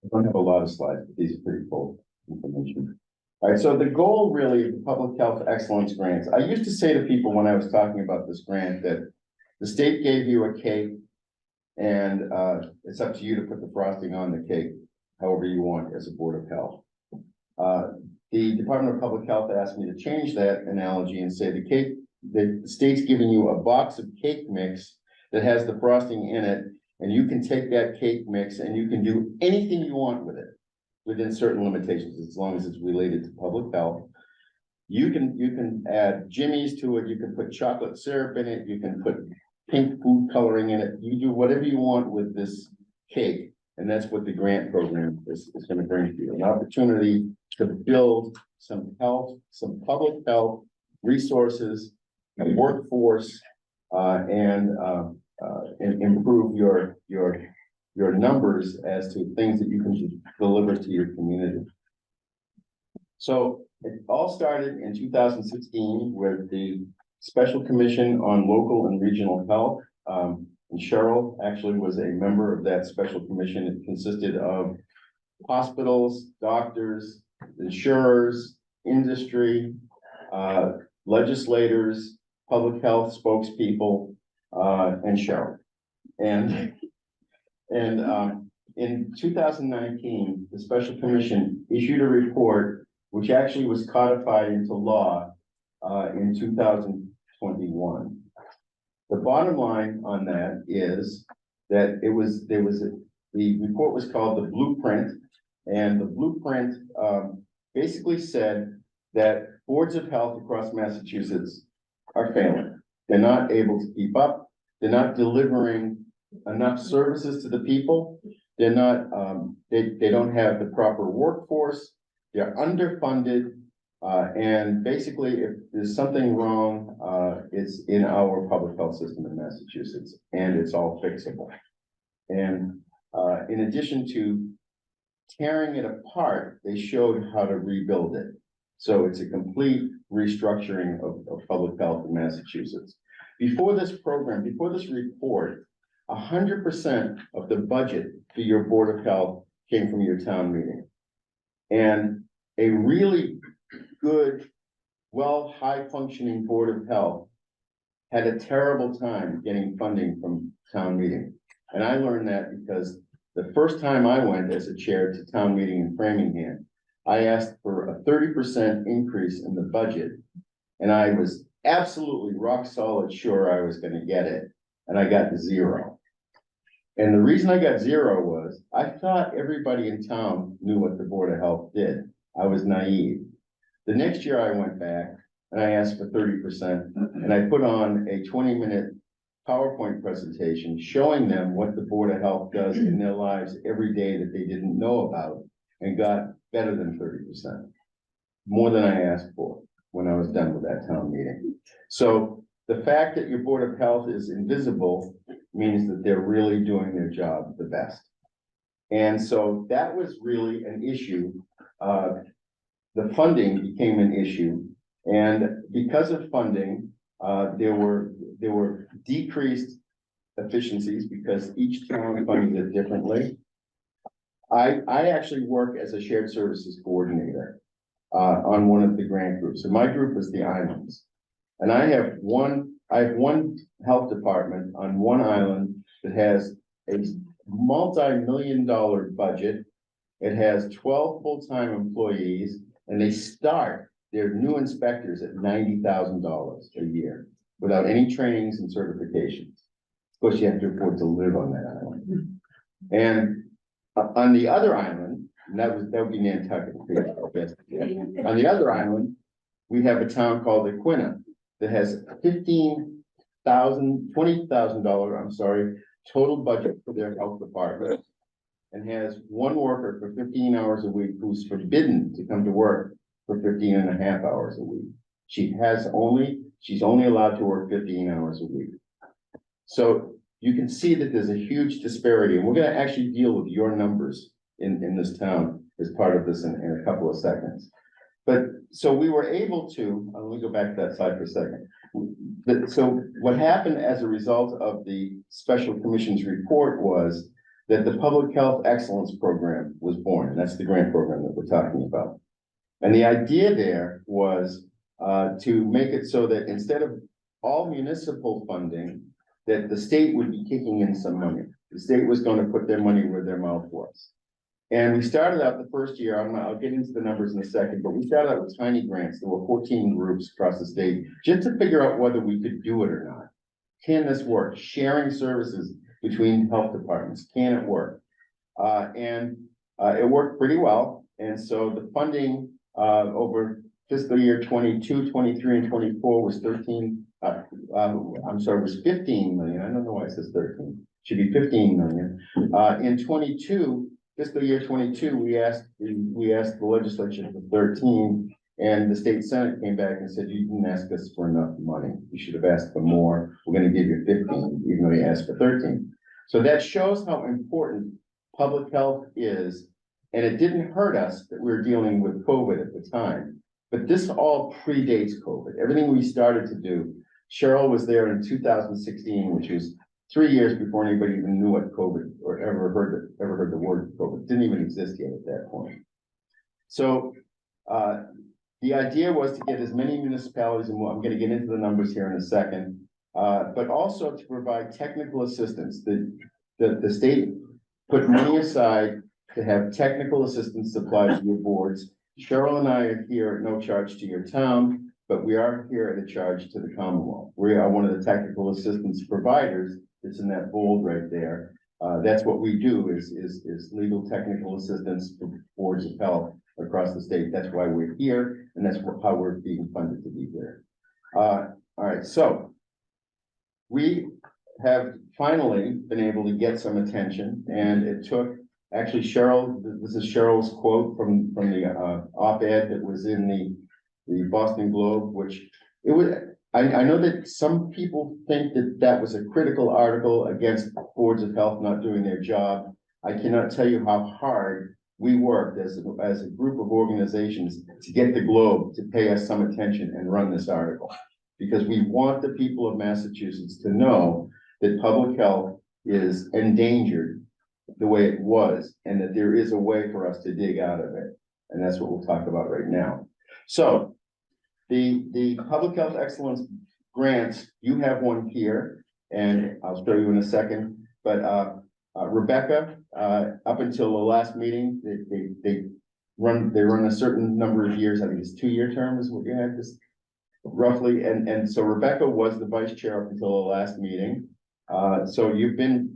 I don't have a lot of slides, but these are pretty full information. All right, so the goal really of the public health excellence grants, I used to say to people when I was talking about this grant that the state gave you a cake and it's up to you to put the frosting on the cake however you want as a Board of Health. The Department of Public Health asked me to change that analogy and say the state's giving you a box of cake mix that has the frosting in it, and you can take that cake mix and you can do anything you want with it within certain limitations, as long as it's related to public health. You can add jimmies to it, you can put chocolate syrup in it, you can put pink food coloring in it, you do whatever you want with this cake. And that's what the grant program is gonna bring to you, an opportunity to build some public health resources, a workforce, and improve your numbers as to things that you can deliver to your community. So it all started in 2016 with the Special Commission on Local and Regional Health. And Cheryl actually was a member of that special commission. It consisted of hospitals, doctors, insurers, industry, legislators, public health spokespeople, and Cheryl. And, in 2019, the Special Commission issued a report, which actually was codified into law, in 2021. The bottom line on that is that the report was called the Blueprint, and the Blueprint, basically said that boards of health across Massachusetts are failing. They're not able to keep up. They're not delivering enough services to the people. They're not, they don't have the proper workforce. They're underfunded. And basically, if there's something wrong, it's in our public health system in Massachusetts, and it's all fixable. And in addition to tearing it apart, they showed how to rebuild it. So it's a complete restructuring of public health in Massachusetts. Before this program, before this report, 100% of the budget for your Board of Health came from your town meeting. And a really good, high-functioning Board of Health had a terrible time getting funding from town meeting. And I learned that because the first time I went as a chair to town meeting in Framingham, I asked for a 30% increase in the budget, and I was absolutely rock solid sure I was gonna get it, and I got 0. And the reason I got 0 was, I thought everybody in town knew what the Board of Health did. I was naive. The next year I went back and I asked for 30%, and I put on a 20-minute PowerPoint presentation showing them what the Board of Health does in their lives every day that they didn't know about, and got better than 30%, more than I asked for when I was done with that town meeting. So the fact that your Board of Health is invisible means that they're really doing their job the best. And so that was really an issue. The funding became an issue, and because of funding, there were decreased efficiencies because each town funded it differently. I actually work as a shared services coordinator on one of the grant groups, and my group is the islands. And I have one health department on one island that has a multi-million-dollar budget. It has 12 full-time employees, and they start their new inspectors at $90,000 a year without any trainings and certifications. Of course, you have to afford to live on that island. And on the other island, and that would be Nantucket. On the other island, we have a town called Aquina that has $20,000, total budget for their health department, and has one worker for 15 hours a week who's forbidden to come to work for 15 and a half hours a week. She's only allowed to work 15 hours a week. So you can see that there's a huge disparity, and we're gonna actually deal with your numbers in this town as part of this in a couple of seconds. But so we were able to, let me go back to that slide for a second. So what happened as a result of the Special Commission's report was that the Public Health Excellence Program was born, and that's the grant program that we're talking about. And the idea there was to make it so that instead of all municipal funding, that the state would be kicking in some money. The state was going to put their money where their mouth was. And we started out the first year, I'll get into the numbers in a second, but we started out with tiny grants. There were 14 groups across the state just to figure out whether we could do it or not. Can this work? Sharing services between health departments, can it work? And it worked pretty well. And so the funding over fiscal year 22, 23, and 24 was 15 million. I don't know why it says 13. Should be 15 million. In 22, fiscal year 22, we asked the legislature for 13, and the state senate came back and said, you didn't ask us for enough money. You should have asked for more. We're going to give you 15, even though you asked for 13. So that shows how important public health is. And it didn't hurt us that we were dealing with COVID at the time. But this all predates COVID. Everything we started to do, Cheryl was there in 2016, which was 3 years before anybody even knew what COVID or ever heard the word COVID. It didn't even exist yet at that point. So the idea was to get as many municipalities, and I'm gonna get into the numbers here in a second. But also to provide technical assistance. The state put money aside to have technical assistance supplied to your boards. Cheryl and I are here at no charge to your town, but we are here at a charge to the Commonwealth. We are one of the technical assistance providers. It's in that bold right there. That's what we do is legal technical assistance for boards of health across the state. That's why we're here, and that's how we're being funded to be here. All right, so we have finally been able to get some attention, and it took, actually Cheryl, this is Cheryl's quote from the op-ed that was in the Boston Globe, which it was, I know that some people think that was a critical article against boards of health not doing their job. I cannot tell you how hard we worked as a group of organizations to get the Globe to pay us some attention and run this article. Because we want the people of Massachusetts to know that public health is endangered the way it was, and that there is a way for us to dig out of it. And that's what we'll talk about right now. So the Public Health Excellence Grants, you have one here, and I'll show you in a second. But Rebecca, up until the last meeting, they run a certain number of years. I think it's 2-year term is what you had this roughly. And so Rebecca was the vice chair up until the last meeting. So you've been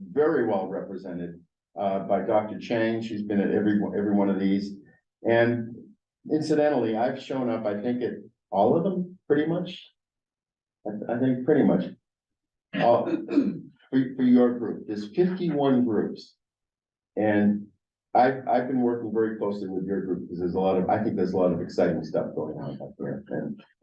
very well represented by Dr. Chang. She's been at every one of these. And incidentally, I've shown up, I think, at all of them, pretty much. I think pretty much. All, for your group, there's 51 groups. And I've been working very closely with your group because I think there's a lot of exciting stuff going on up there.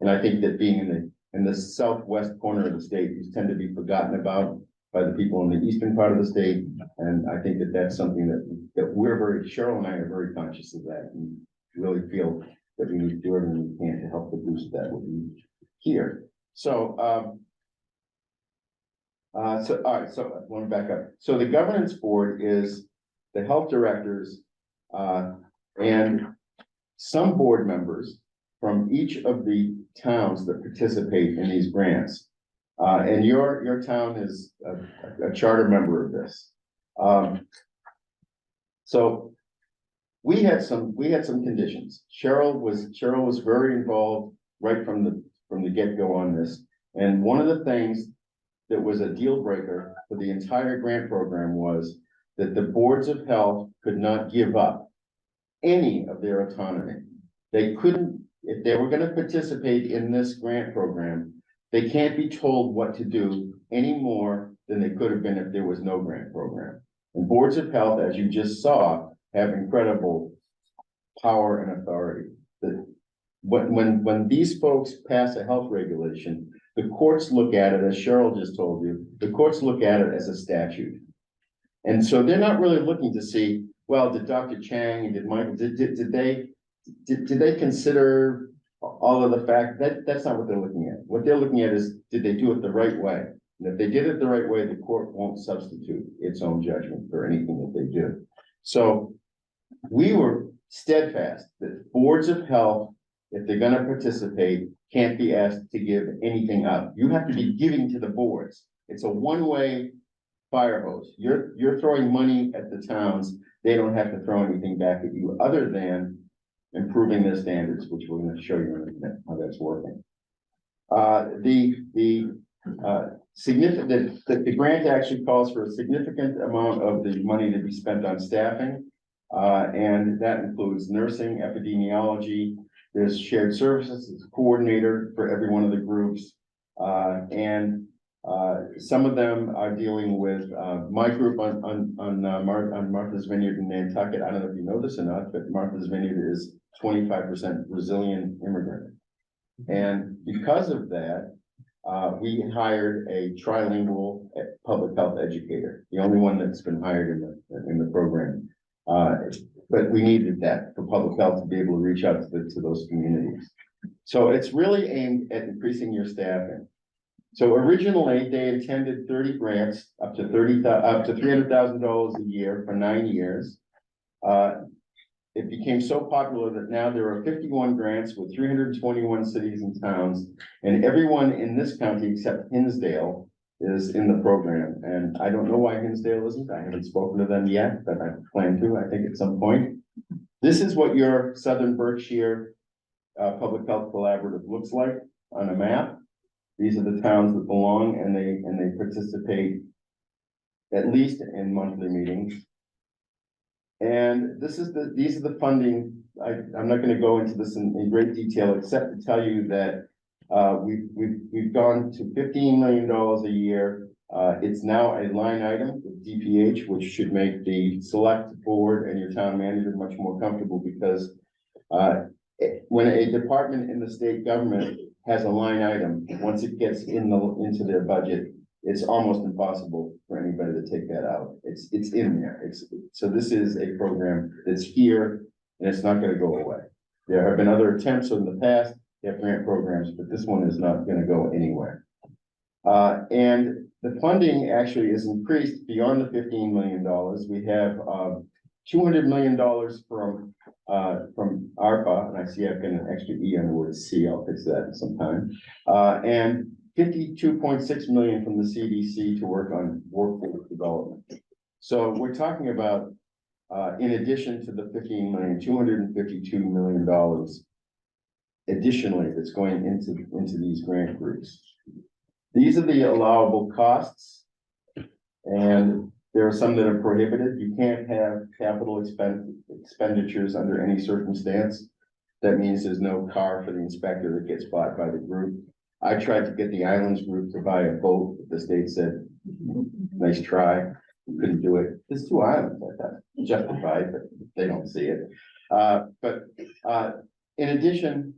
And I think that being in the southwest corner of the state, you tend to be forgotten about by the people in the eastern part of the state. And I think that that's something that Cheryl and I are very conscious of that, and really feel that we need to do everything we can to help to boost that with you here. So, all right, so I want to back up. So the governance board is the health directors, and some board members from each of the towns that participate in these grants. And your town is a charter member of this. So we had some conditions. Cheryl was very involved right from the get-go on this. And one of the things that was a deal breaker for the entire grant program was that the boards of health could not give up any of their autonomy. They couldn't, if they were going to participate in this grant program, they can't be told what to do any more than they could have been if there was no grant program. And boards of health, as you just saw, have incredible power and authority. When these folks pass a health regulation, the courts look at it, as Cheryl just told you, the courts look at it as a statute. And so they're not really looking to see, well, did Dr. Chang and did Michael, did they consider all of the fact that's not what they're looking at. What they're looking at is, did they do it the right way? And if they did it the right way, the court won't substitute its own judgment for anything that they do. So we were steadfast that boards of health, if they're going to participate, can't be asked to give anything up. You have to be giving to the boards. It's a one-way fire hose. You're throwing money at the towns. They don't have to throw anything back at you other than improving their standards, which we're going to show you in a minute how that's working. The grant actually calls for a significant amount of the money to be spent on staffing, and that includes nursing, epidemiology. There's shared services, there's a coordinator for every one of the groups, and some of them are dealing with my group on Martha's Vineyard in Nantucket. I don't know if you know this or not, but Martha's Vineyard is 25% Brazilian immigrant. And because of that, we hired a trilingual public health educator, the only one that's been hired in the program. But we needed that for public health to be able to reach out to those communities. So it's really aimed at increasing your staffing. So originally they intended 30 grants up to $300,000 a year for 9 years. it became so popular that now there are 51 grants with 321 cities and towns. And everyone in this county except Hinsdale is in the program. And I don't know why Hinsdale isn't. I haven't spoken to them yet, but I plan to, I think at some point. This is what your Southern Berkshire Public Health Collaborative looks like on a map. These are the towns that belong, and they participate at least in monthly meetings. And these are the funding. I'm not going to go into this in great detail, except to tell you that we've gone to $15 million a year. It's now a line item with DPH, which should make the select board and your town manager much more comfortable, because when a department in the state government has a line item, once it gets into their budget, it's almost impossible for anybody to take that out. It's in there. So this is a program that's here, and it's not going to go away. There have been other attempts in the past. They have grant programs, but this one is not going to go anywhere. And the funding actually is increased beyond the $15 million. We have $200 million from ARPA, and I see I've got an extra E on the word C. I'll fix that sometime. And $52.6 million from the CDC to work on workforce development. So we're talking about, in addition to the $15 million, $252 million additionally that's going into these grant groups. These are the allowable costs, and there are some that are prohibited. You can't have capital expenditures under any circumstance. That means there's no car for the inspector that gets bought by the group. I tried to get the Islands group to buy a boat, but the state said, nice try. We couldn't do it. There's 2 islands, I thought, justified, but they don't see it. In addition,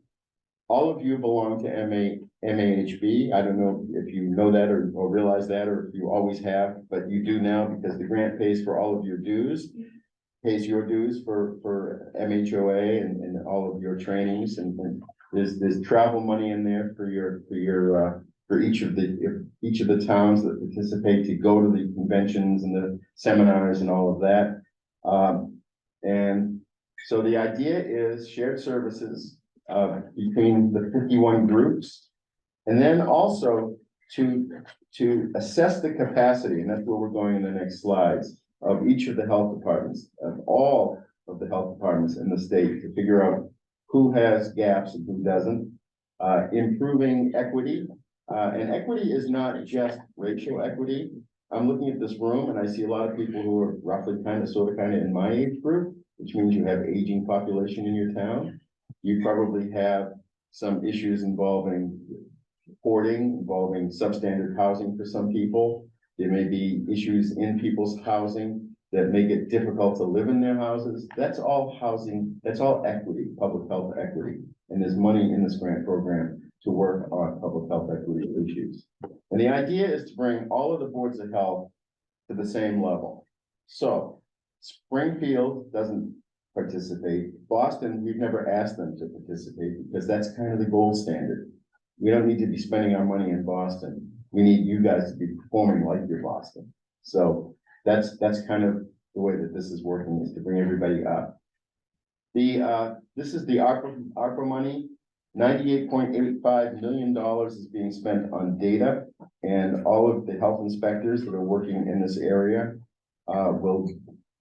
all of you belong to MAHB. I don't know if you know that or realize that, or if you always have, but you do now, because the grant pays for all of your dues, pays your dues for MHOA and all of your trainings, and there's travel money in there for each of the towns that participate to go to the conventions and the seminars and all of that. And so the idea is shared services between the 51 groups, and then also to assess the capacity, and that's where we're going in the next slides, of each of the health departments, of all of the health departments in the state, to figure out who has gaps and who doesn't. Improving equity, and equity is not just racial equity. I'm looking at this room and I see a lot of people who are roughly kind of in my age group, which means you have aging population in your town. You probably have some issues involving hoarding, involving substandard housing for some people. There may be issues in people's housing that make it difficult to live in their houses. That's all housing, that's all equity, public health equity. And there's money in this grant program to work on public health equity issues. And the idea is to bring all of the boards of health to the same level. So Springfield doesn't participate. Boston, we've never asked them to participate because that's kind of the gold standard. We don't need to be spending our money in Boston. We need you guys to be performing like you're Boston. So that's kind of the way that this is working, is to bring everybody up. This is the ARPA money. $98.85 million is being spent on data, and all of the health inspectors that are working in this area will,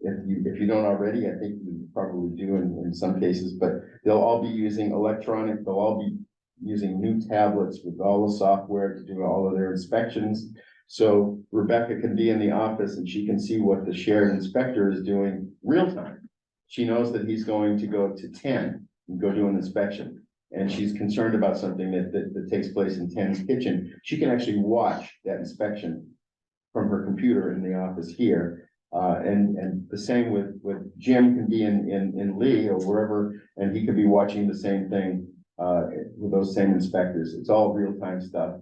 if you don't already, I think you probably do in some cases, but they'll all be using they'll all be using new tablets with all the software to do all of their inspections. So Rebecca can be in the office and she can see what the shared inspector is doing real time. She knows that he's going to go to 10 and go do an inspection, and she's concerned about something that takes place in 10's kitchen. She can actually watch that inspection from her computer in the office here. And the same with Jim can be in Lee or wherever, and he could be watching the same thing with those same inspectors. It's all real-time stuff.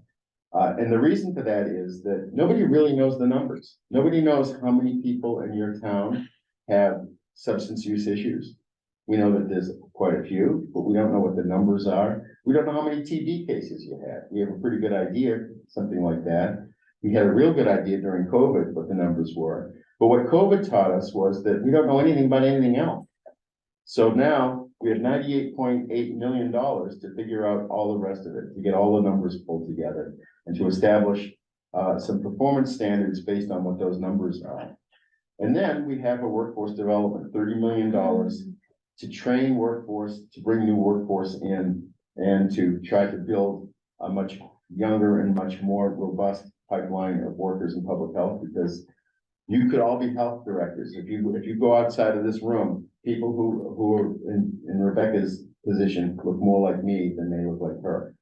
And the reason for that is that nobody really knows the numbers. Nobody knows how many people in your town have substance use issues. We know that there's quite a few, but we don't know what the numbers are. We don't know how many TB cases you had. We have a pretty good idea, something like that. We had a real good idea during COVID what the numbers were. But what COVID taught us was that we don't know anything about anything else. So now we have $98.8 million to figure out all the rest of it, to get all the numbers pulled together and to establish some performance standards based on what those numbers are. And then we have a workforce development, $30 million to train workforce, to bring new workforce in and to try to build a much younger and much more robust pipeline of workers in public health, because you could all be health directors. If you go outside of this room, people who are in Rebecca's position look more like me than they look like her.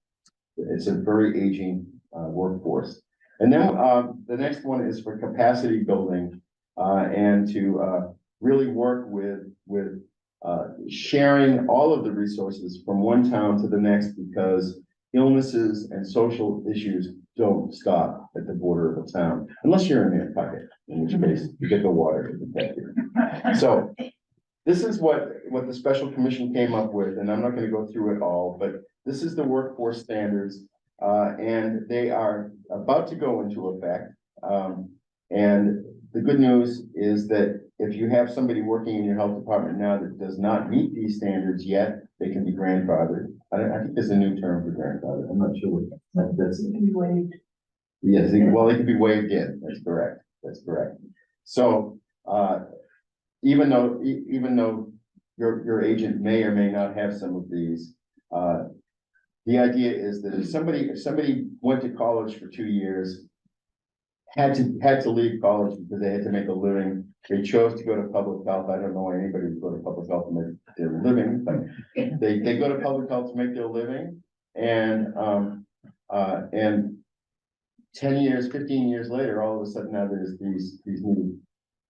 It's a very aging workforce. And then the next one is for capacity building and to really work with sharing all of the resources from one town to the next, because illnesses and social issues don't stop at the border of a town, unless you're in Nantucket, in which case you get the water to protect you. So this is what the special commission came up with, and I'm not going to go through it all, but this is the workforce standards, and they are about to go into effect. And the good news is that if you have somebody working in your health department now that does not meet these standards yet, they can be grandfathered. I think there's a new term for grandfather. I'm not sure what that's. It can be waived. Yes, well, they can be waived in. That's correct. That's correct. So, even though your agent may or may not have some of these, the idea is that if somebody went to college for 2 years, had to leave college because they had to make a living, they chose to go to public health. I don't know anybody who go to public health to make their living, but they go to public health to make their living, and 10 years, 15 years later, all of a sudden now there's these new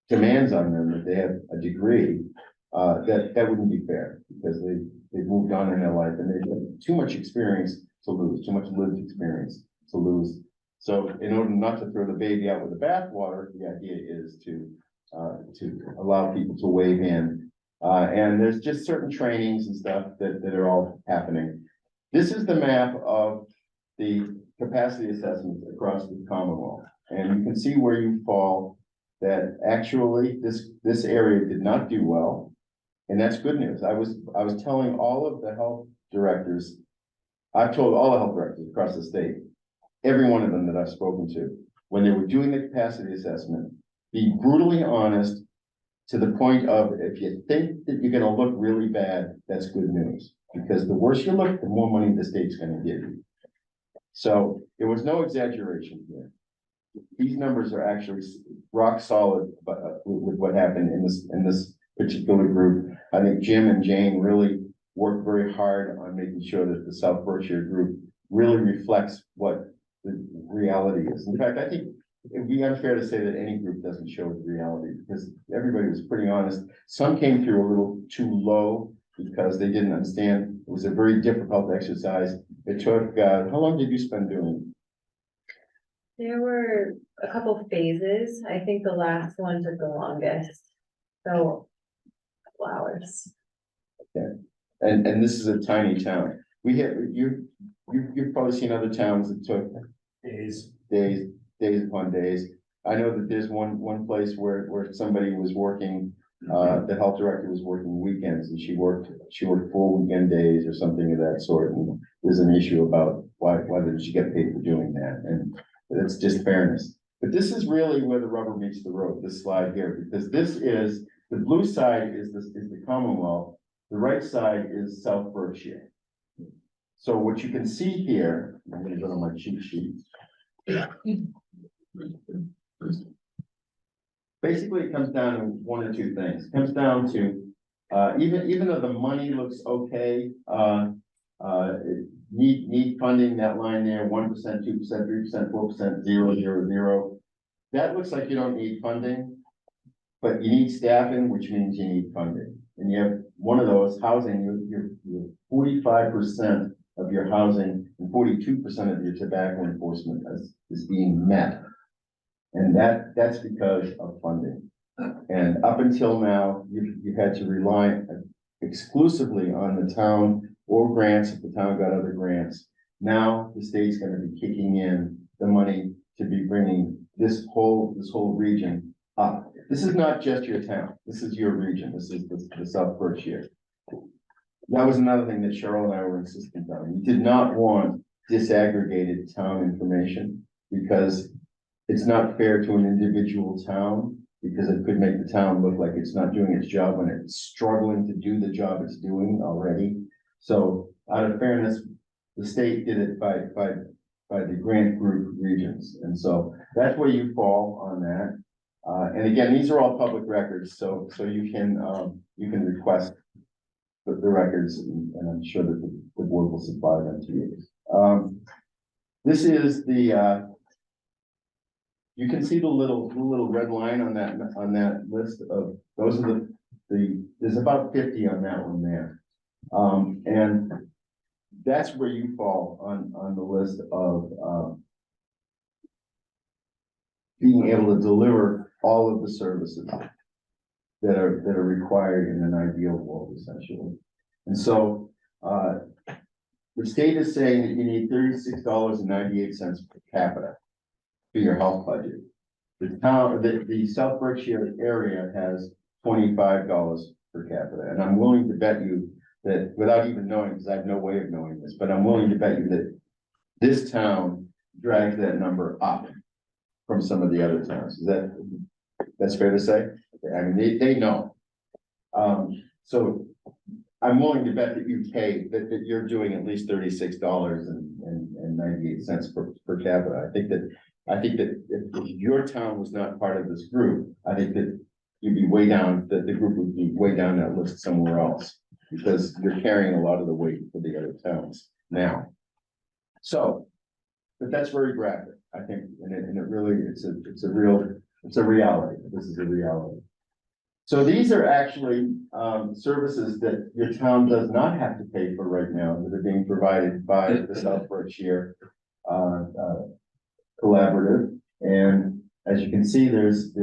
demands on them that they have a degree. That wouldn't be fair, because they've moved on in their life and they've had too much experience to lose, too much lived experience to lose. So in order not to throw the baby out with the bathwater, the idea is to allow people to waive in. And there's just certain trainings and stuff that are all happening. This is the map of the capacity assessments across the Commonwealth. And you can see where you fall, that actually this area did not do well. And that's good news. I was telling all of the health directors, I've told all the health directors across the state, every one of them that I've spoken to, when they were doing the capacity assessment, be brutally honest to the point of, if you think that you're gonna look really bad, that's good news. Because the worse you look, the more money the state's gonna give you. So there was no exaggeration here. These numbers are actually rock solid with what happened in this particular group. I think Jim and Jane really worked very hard on making sure that the South Berkshire group really reflects what the reality is. In fact, I think it'd be unfair to say that any group doesn't show the reality, because everybody was pretty honest. Some came through a little too low because they didn't understand. It was a very difficult exercise. It took, how long did you spend doing it? There were a couple of phases. I think the last one took the longest. So, a couple hours. And this is a tiny town. You've probably seen other towns that took days upon days. I know that there's one place where somebody was working, the health director was working weekends, and she worked 4 weekend days or something of that sort. And there's an issue about why did she get paid for doing that? And that's just fairness. But this is really where the rubber meets the road, this slide here, because this is, the blue side is the Commonwealth, the right side is South Berkshire. So what you can see here, I'm gonna go to my cheat sheet. Basically, it comes down to one or two things. It comes down to, even though the money looks okay, need funding, that line there, 1%, 2%, 3%, 4%, 0, 0, 0. That looks like you don't need funding, but you need staffing, which means you need funding. And you have one of those, housing, you're 45% of your housing and 42% of your tobacco enforcement is being met. And that's because of funding. And up until now, you've had to rely exclusively on the town or grants if the town got other grants. Now the state's going to be kicking in the money to be bringing this whole region up. This is not just your town. This is your region. This is the South Berkshire. that was another thing that Cheryl and I were insistent on. We did not want disaggregated town information because it's not fair to an individual town, because it could make the town look like it's not doing its job when it's struggling to do the job it's doing already. So out of fairness, the state did it by the grant group regions. And so that's where you fall on that. And again, these are all public records, so you can request the records, and I'm sure that the board will supply them to you. This is the, you can see the little red line on that list of, those are there's about 50 on that one there. And that's where you fall on the list of being able to deliver all of the services that are required in an ideal world, essentially. And so the state is saying that you need $36.98 per capita for your health budget. The town, the South Berkshire area has $25 per capita, and I'm willing to bet you that, without even knowing, because I have no way of knowing this, but I'm willing to bet you that this town drags that number up from some of the other towns. That's fair to say? I mean, they know. So I'm willing to bet that you pay, that you're doing at least $36.98 per capita. I think that if your town was not part of this group, I think that you'd be way down, that the group would be way down that list somewhere else, because you're carrying a lot of the weight for the other towns now. So, but that's very graphic, I think, and it really, it's a reality. This is a reality. So these are actually services that your town does not have to pay for right now, that are being provided by the South Berkshire Collaborative. And as you can see, there's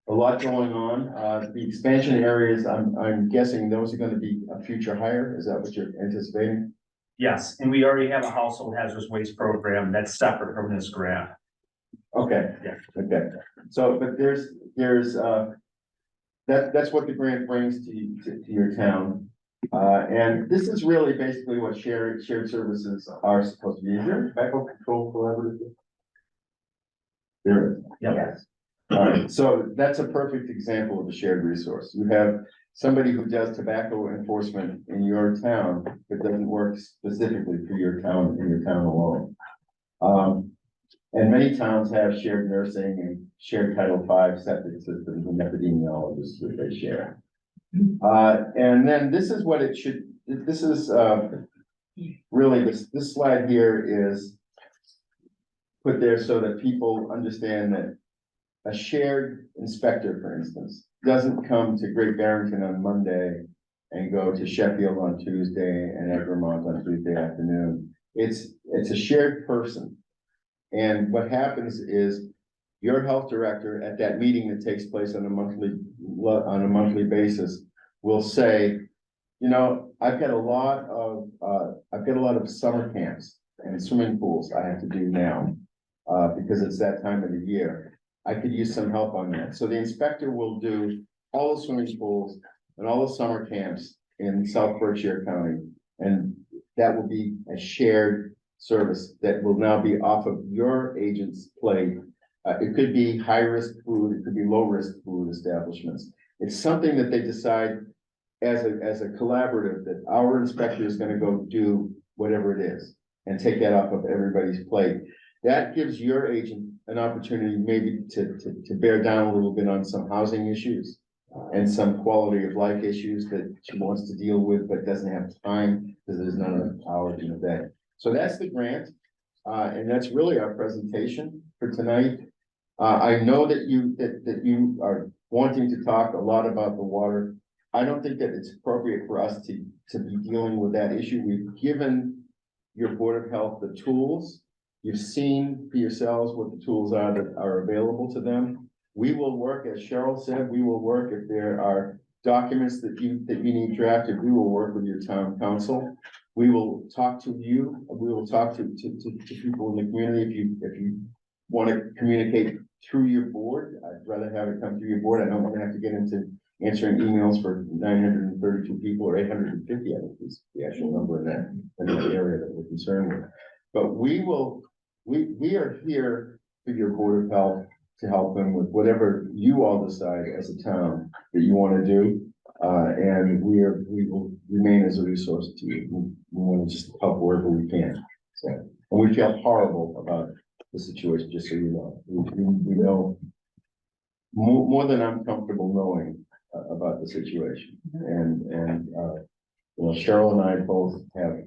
a lot going on. The expansion areas, I'm guessing those are going to be a future hire. Is that what you're anticipating? Yes, and we already have a household hazardous waste program that's separate from this grant. Okay. Yeah. Okay. So, but that's what the grant brings to your town. And this is really basically what shared services are supposed to be. Is there a tobacco control collaborative? There is. Yep. Yes. All right, so that's a perfect example of a shared resource. You have somebody who does tobacco enforcement in your town, but doesn't work specifically for your town, in your town alone. And many towns have shared nursing and shared Title V septic systems and epidemiologists that they share. And then this is what it should, this is really, this slide here is put there so that people understand that a shared inspector, for instance, doesn't come to Great Barrington on Monday and go to Sheffield on Tuesday and Egremont on Tuesday afternoon. It's a shared person. And what happens is your health director at that meeting that takes place on a monthly basis will say, you know, I've got a lot of summer camps and swimming pools I have to do now because it's that time of the year. I could use some help on that. So the inspector will do all the swimming pools and all the summer camps in South Berkshire County. And that will be a shared service that will now be off of your agent's plate. It could be high-risk food, it could be low-risk food establishments. It's something that they decide as a collaborative that our inspector is going to go do whatever it is and take that off of everybody's plate. That gives your agent an opportunity maybe to bear down a little bit on some housing issues and some quality of life issues that she wants to deal with, but doesn't have time because there's not enough hours in the day. So that's the grant. And that's really our presentation for tonight. I know that you are wanting to talk a lot about the water. I don't think that it's appropriate for us to be dealing with that issue. We've given your Board of Health the tools. You've seen for yourselves what the tools are that are available to them. We will work, as Cheryl said, we will work if there are documents that you need drafted, we will work with your town council. We will talk to you, we will talk to people in the community if you want to communicate through your board. I'd rather have it come through your board. I don't want to have to get into answering emails for 900 and 32 people, or 850, I think is the actual number in that area that we're concerned with. But we are here for your Board of Health to help them with whatever you all decide as a town that you want to do. And we will remain as a resource to you. We want to just help wherever we can. So, and we feel horrible about the situation, just so you know. We know more than I'm comfortable knowing about the situation. And you know, Cheryl and I both have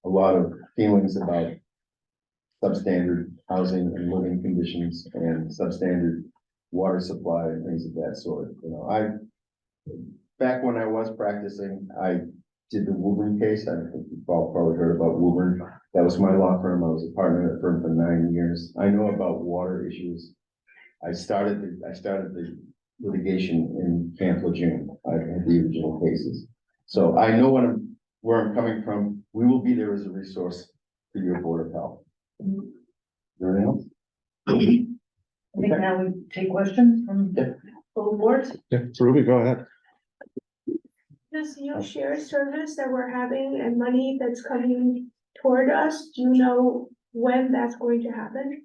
a lot of feelings about substandard housing and living conditions and substandard water supply and things of that sort. You know, back when I was practicing, I did the Woburn case. I think you've all probably heard about Woburn. That was my law firm. I was a partner at the firm for 9 years. I know about water issues. I started the litigation in Camp Lejeune. I had the original cases. So I know where I'm coming from. We will be there as a resource for your Board of Health. Anything else? I think now we take questions from both boards. Yeah, Ruby, go ahead. This new shared service that we're having and money that's coming toward us, do you know when that's going to happen?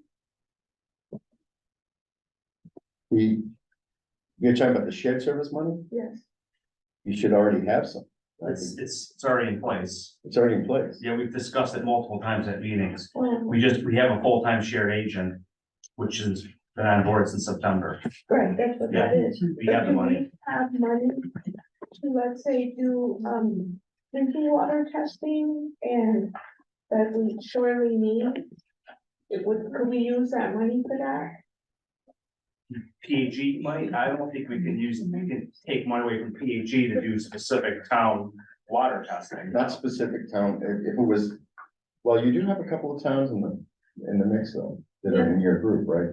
You're talking about the shared service money? Yes. You should already have some. It's already in place. It's already in place. Yeah, we've discussed it multiple times at meetings. Um, We have a full-time shared agent, which has been on board since September. Right, that's what that is. We have the But do money. we have money to, let's say, do, drinking water testing and that we surely need? Could we use that money for that? PHE money, I don't think we can take money away from PHE to do specific town water testing. Not specific town, if it was, well, you do have a couple of towns in the mix though, that are in your group, right?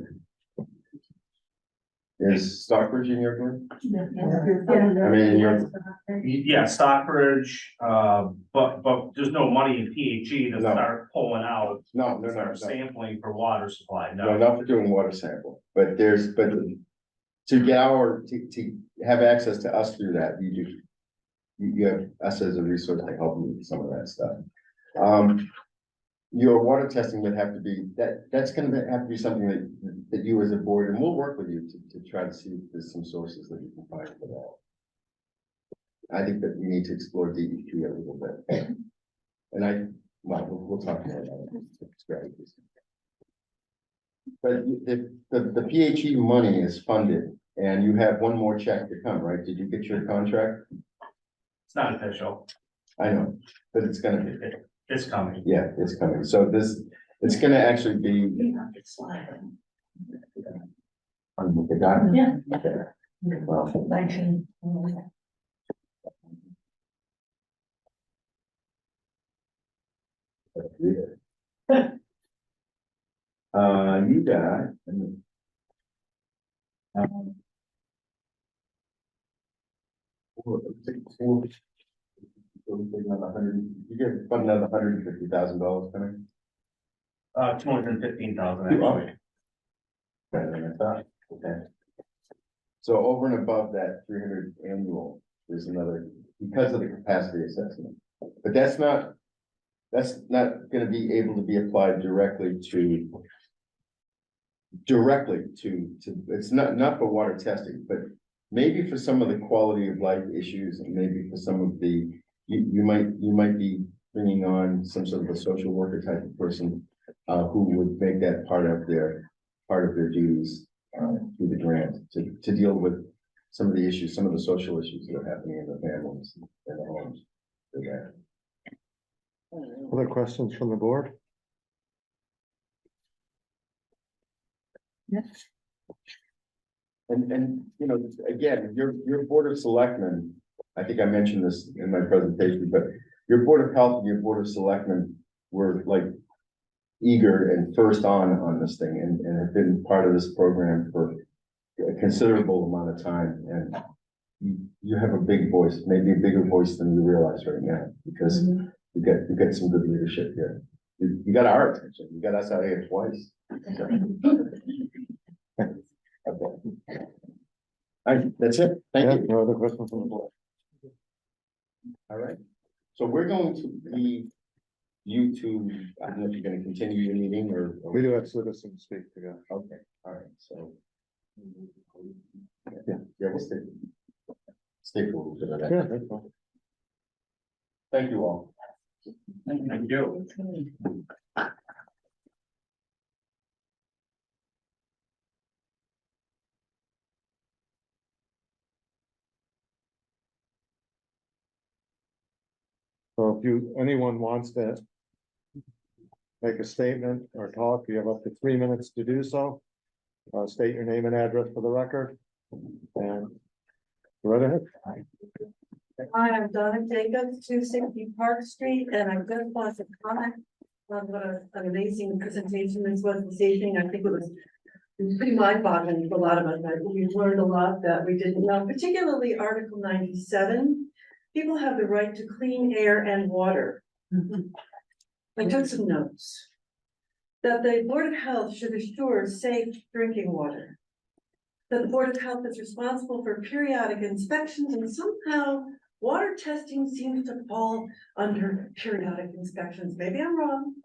Is Stockbridge in your group? I mean, Yeah, Stockbridge, but there's no money in PHE to No. start pulling out, no, start sampling for water supply, No, no. not for doing water sample, but to have access to us through that, you have us as a resource to help you with some of that stuff. Your water testing would have to be, that's gonna have to be something that you as a board, and we'll work with you to try to see if there's some sources that you can find for that. I think that we need to explore DEP a little bit. And we'll talk more about it. Strategies. But the PHE money is funded and you have one more check to come, right? Did you get your contract? It's not official, I know, but it's gonna be, it's coming. yeah, it's coming. So it's gonna actually be. On the dot? Yeah. Well, 19. You got. You get about another $150,000 coming. $215,000 actually. Better than I thought, okay. So over and above that 300 annual, there's another, because of the capacity assessment. But that's not gonna be able to be applied directly to, it's not for water testing, but maybe for some of the quality of life issues and maybe for some of the, you might be bringing on some sort of a social worker type of person who would make that part of their duties through the grant to deal with some of the issues, some of the social issues that are happening in the families and the homes. Okay. Other questions from the board? Yes. And, you know, again, your Board of Selectmen, I think I mentioned this in my presentation, but your Board of Health and your Board of Selectmen were like eager and first on this thing and have been part of this program for a considerable amount of time. And you have a big voice, maybe a bigger voice than you realize right now, because you've got some good leadership here. You got our attention. You got us out here twice. So. Okay. All right, that's it. Thank Yeah, you. no other questions from the board? All right, so we're going to leave you two, I don't know if you're gonna continue your meeting or. We do have citizens speak together. Okay, all right, so. Yeah, we'll stay. Stay for a little bit of that. Yeah, that's fine. Thank you all. Thank you. So if anyone wants to make a statement or talk, you have up to 3 minutes to do so. State your name and address for the record. And go right ahead. Hi, I'm Donna Jacobs, 260 Park Street, and I just want to comment on what an amazing presentation this was this evening. I think it was pretty mind-boggling for a lot of us. We've learned a lot that we didn't know, particularly Article 97. People have the right to clean air and water. I took some notes. That the Board of Health should assure safe drinking water. That the Board of Health is responsible for periodic inspections, and somehow water testing seems to fall under periodic inspections. Maybe I'm wrong,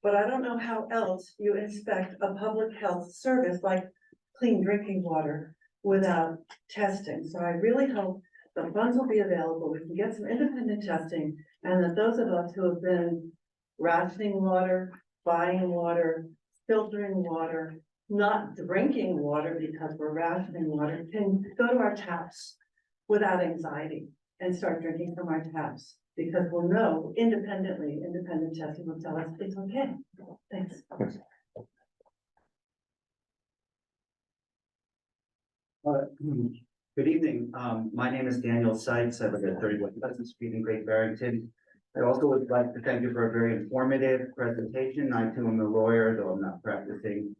but I don't know how else you inspect a public health service like clean drinking water without testing. So I really hope the funds will be available. We can get some independent testing, and that those of us who have been rationing water, buying water, filtering water, not drinking water because we're rationing water, can go to our taps without anxiety and start drinking from our taps, because we'll know independently, independent testing will tell us it's okay. Thanks. Good evening. My name is Daniel Sykes. I live at 31 Pleasant Street in Great Barrington. I also would like to thank you for a very informative presentation. I too am a lawyer, though I'm not practicing.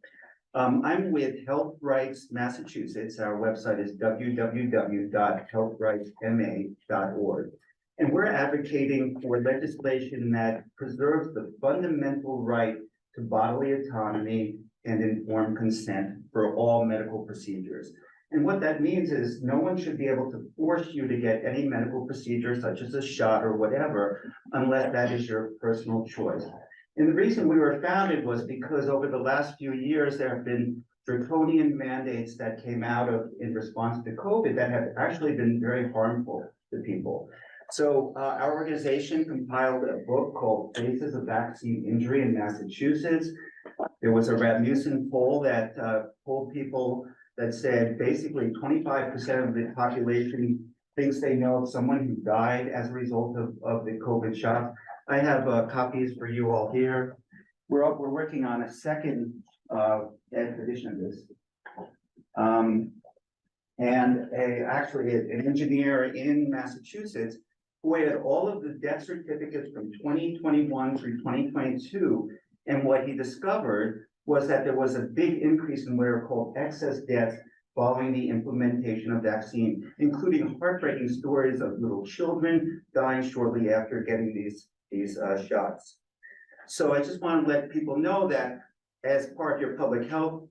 I'm with Health Rights Massachusetts. Our website is www.healthrightsma.org. And we're advocating for legislation that preserves the fundamental right to bodily autonomy and informed consent for all medical procedures. And what that means is no one should be able to force you to get any medical procedure, such as a shot or whatever, unless that is your personal choice. And the reason we were founded was because over the last few years, there have been draconian mandates that came out of in response to COVID that have actually been very harmful to people. So our organization compiled a book called Faces of Vaccine Injury in Massachusetts. There was a Rasmussen poll that polled people that said basically 25% of the population thinks they know of someone who died as a result of the COVID shot. I have copies for you all here. We're working on a second edition of this. Actually an engineer in Massachusetts who had all of the death certificates from 2021 through 2022. And what he discovered was that there was a big increase in what are called excess deaths following the implementation of vaccine, including heartbreaking stories of little children dying shortly after getting these shots. So I just want to let people know that as part of your public health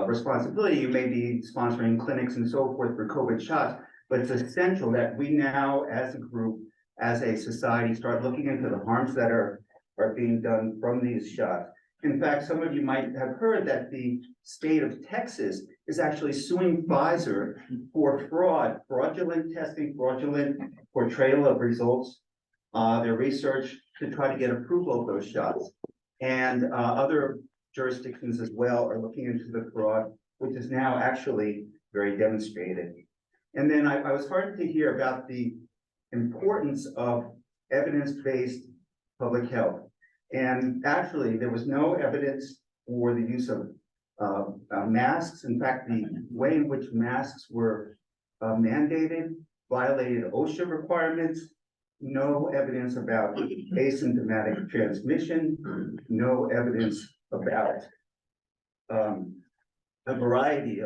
responsibility, you may be sponsoring clinics and so forth for COVID shots, but it's essential that we now as a group, as a society, start looking into the harms that are being done from these shots. In fact, some of you might have heard that the state of Texas is actually suing Pfizer for fraudulent testing, fraudulent portrayal of results, their research to try to get approval of those shots. And other jurisdictions as well are looking into the fraud, which is now actually very demonstrated. And then I was heartened to hear about the importance of evidence-based public health. And actually, there was no evidence for the use of masks. In fact, the way in which masks were mandated violated OSHA requirements. No evidence about asymptomatic transmission. No evidence about a variety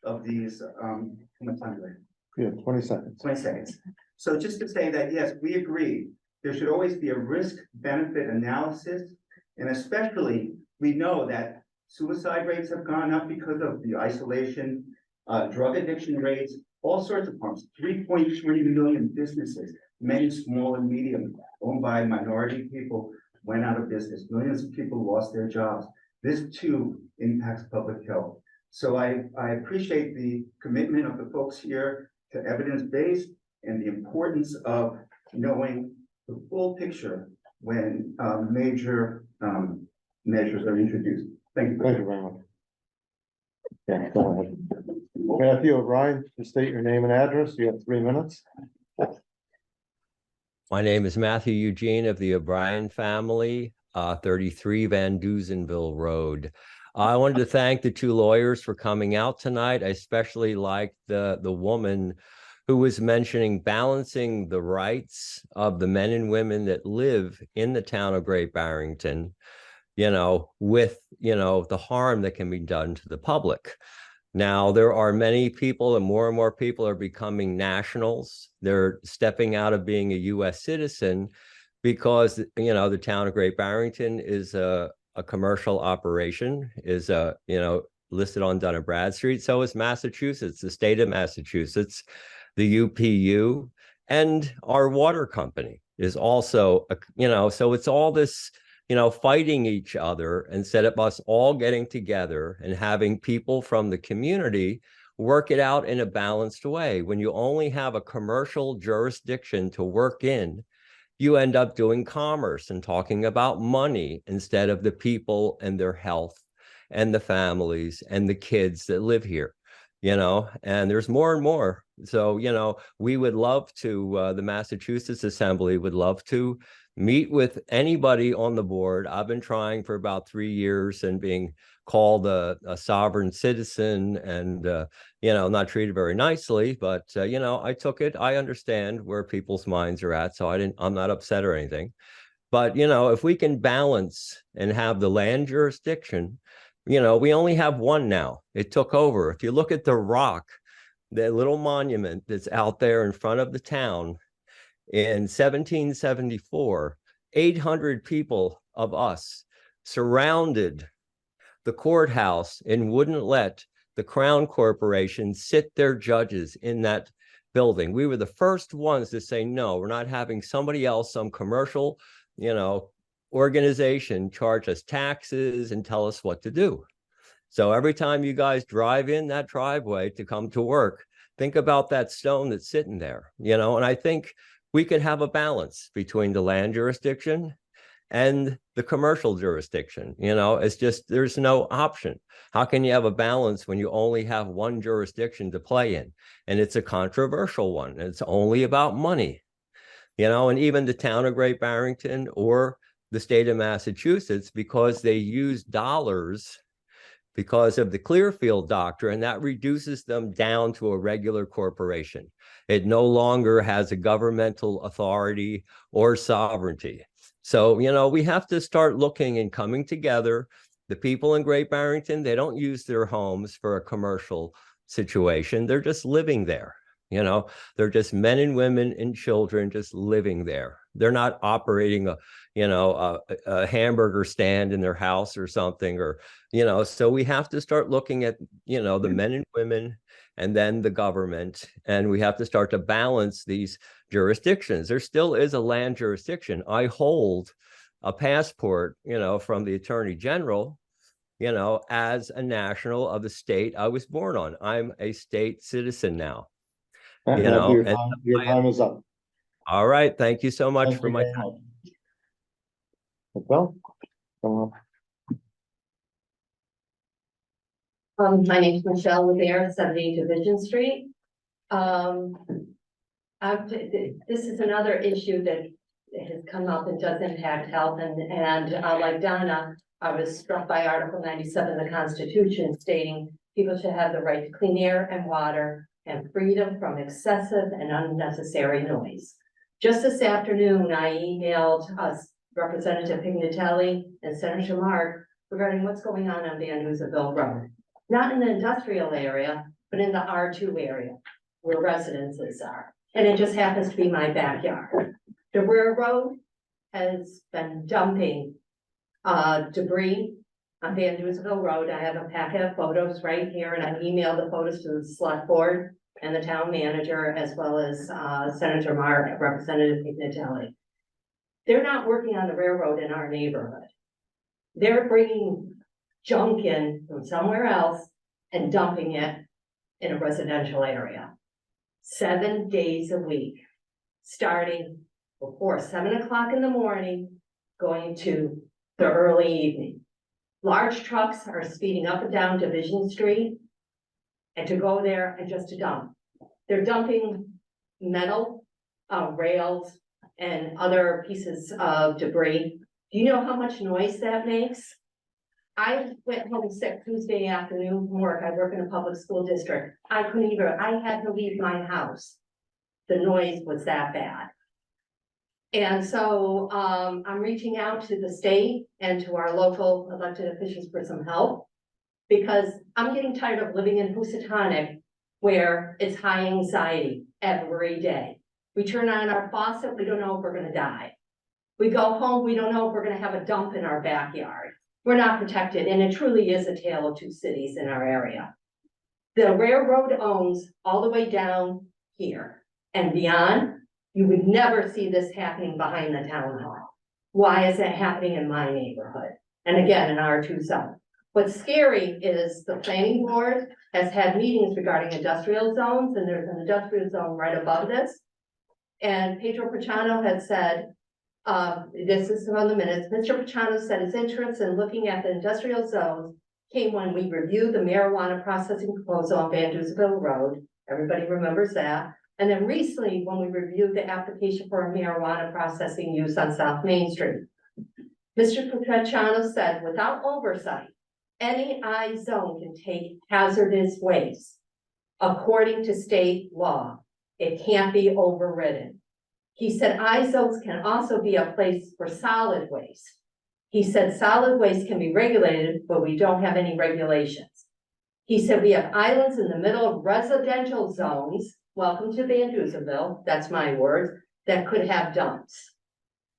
of these. How much time do I have? Yeah, 20 seconds. 20 seconds. So just to say that, yes, we agree. There should always be a risk-benefit analysis. And especially, we know that suicide rates have gone up because of the isolation, drug addiction rates all sorts of farms, 3.3 million businesses, many small and medium, owned by minority people, went out of business. Millions of people lost their jobs. This too impacts public health. So I appreciate the commitment of the folks here to evidence-based and the importance of knowing the full picture when major measures are introduced. Thank you. Thank you very much. Yeah, go ahead. Matthew O'Brien, to state your name and address, you have 3 minutes. My name is Matthew Eugene of the O'Brien family, 33 Van Duzenville Road. I wanted to thank the two lawyers for coming out tonight. I especially liked the woman who was mentioning balancing the rights of the men and women that live in the town of Great Barrington, with, the harm that can be done to the public. Now, there are many people and more people are becoming nationals. They're stepping out of being a US citizen because, the town of Great Barrington is a commercial operation, is, listed on Dun & Bradstreet. So is Massachusetts, the state of Massachusetts, the UPU, and our water company is also, so it's all this, fighting each other instead of us all getting together and having people from the community work it out in a balanced way. When you only have a commercial jurisdiction to work in, you end up doing commerce and talking about money instead of the people and their health and the families and the kids that live here, and there's more and more. So, we would love to, the Massachusetts Assembly would love to meet with anybody on the board. I've been trying for about 3 years and being called a sovereign citizen and, not treated very nicely, but, I took it. I understand where people's minds are at, so I'm not upset or anything. But, if we can balance and have the land jurisdiction, we only have one now. It took over. If you look at the rock, the little monument that's out there in front of the town, in 1774, 800 people of us surrounded the courthouse and wouldn't let the Crown Corporation sit their judges in that building. We were the first ones to say, no, we're not having somebody else, some commercial, organization charge us taxes and tell us what to do. So every time you guys drive in that driveway to come to work, think about that stone that's sitting there, and I think we could have a balance between the land jurisdiction and the commercial jurisdiction. It's just, there's no option. How can you have a balance when you only have one jurisdiction to play in? And it's a controversial one. It's only about money, and even the town of Great Barrington or the state of Massachusetts, because they use dollars because of the Clearfield Doctrine, that reduces them down to a regular corporation. It no longer has a governmental authority or sovereignty. So, we have to start looking and coming together. The people in Great Barrington, they don't use their homes for a commercial situation. They're just living there. They're just men and women and children just living there. They're not operating a hamburger stand in their house or something, or, so we have to start looking at, the men and women and then the government, and we have to start to balance these jurisdictions. There still is a land jurisdiction. I hold a passport, from the Attorney General, as a national of the state I was born on. I'm a state citizen now. Your time is up. All right. Thank you so much Thank for you my very time. much. Well, come on. My name is Michelle Lavere, 70 Division Street. This is another issue that has come up and does impact health, and like Donna, I was struck by Article 97 of the Constitution stating people should have the right to clean air and water and freedom from excessive and unnecessary noise. Just this afternoon, I emailed us Representative Pignatelli and Senator Mark regarding what's going on Van Duzenville Road. Not in the industrial area, but in the R2 area where residences are. And it just happens to be my backyard. The railroad has been dumping debris on Van Duzenville Road. I have a packet of photos right here, and I emailed the photos to the Selectboard. and the town manager, as well as Senator Mark, Representative Pignatelli. They're not working on the railroad in our neighborhood. They're bringing junk in from somewhere else and dumping it in a residential area. 7 days a week, starting before 7 o'clock in the morning, going to the early evening. Large trucks are speeding up and down Division Street and to go there and just to dump. They're dumping metal, rails, and other pieces of debris. Do you know how much noise that makes? I went home sick Tuesday afternoon from work. I work in a public school district. I had to leave my house. The noise was that bad. And so I'm reaching out to the state and to our local elected officials for some help, because I'm getting tired of living in Housatonic where it's high anxiety every day. We turn on our faucet, we don't know if we're gonna die. We go home, we don't know if we're gonna have a dump in our backyard. We're not protected, and it truly is a tale of two cities in our area. The railroad owns all the way down here and beyond. You would never see this happening behind the town hall. Why is it happening in my neighborhood? And again, in R2 zone. What's scary is the planning board has had meetings regarding industrial zones, and there's an industrial zone right above this. And Pedro Pachano had said, this is on the minutes, Mr. Pachano said his interest in looking at the industrial zones came when we reviewed the marijuana processing proposal on Van Duzenville Road. Everybody remembers that. And then recently, when we reviewed the application for a marijuana processing use on South Main Street. Mr. Pachano said, without oversight, any I zone can take hazardous waste. According to state law, it can't be overridden. He said I zones can also be a place for solid waste. He said solid waste can be regulated, but we don't have any regulations. He said we have islands in the middle of residential zones, welcome to Van Duzenville, that's my words, that could have dumps.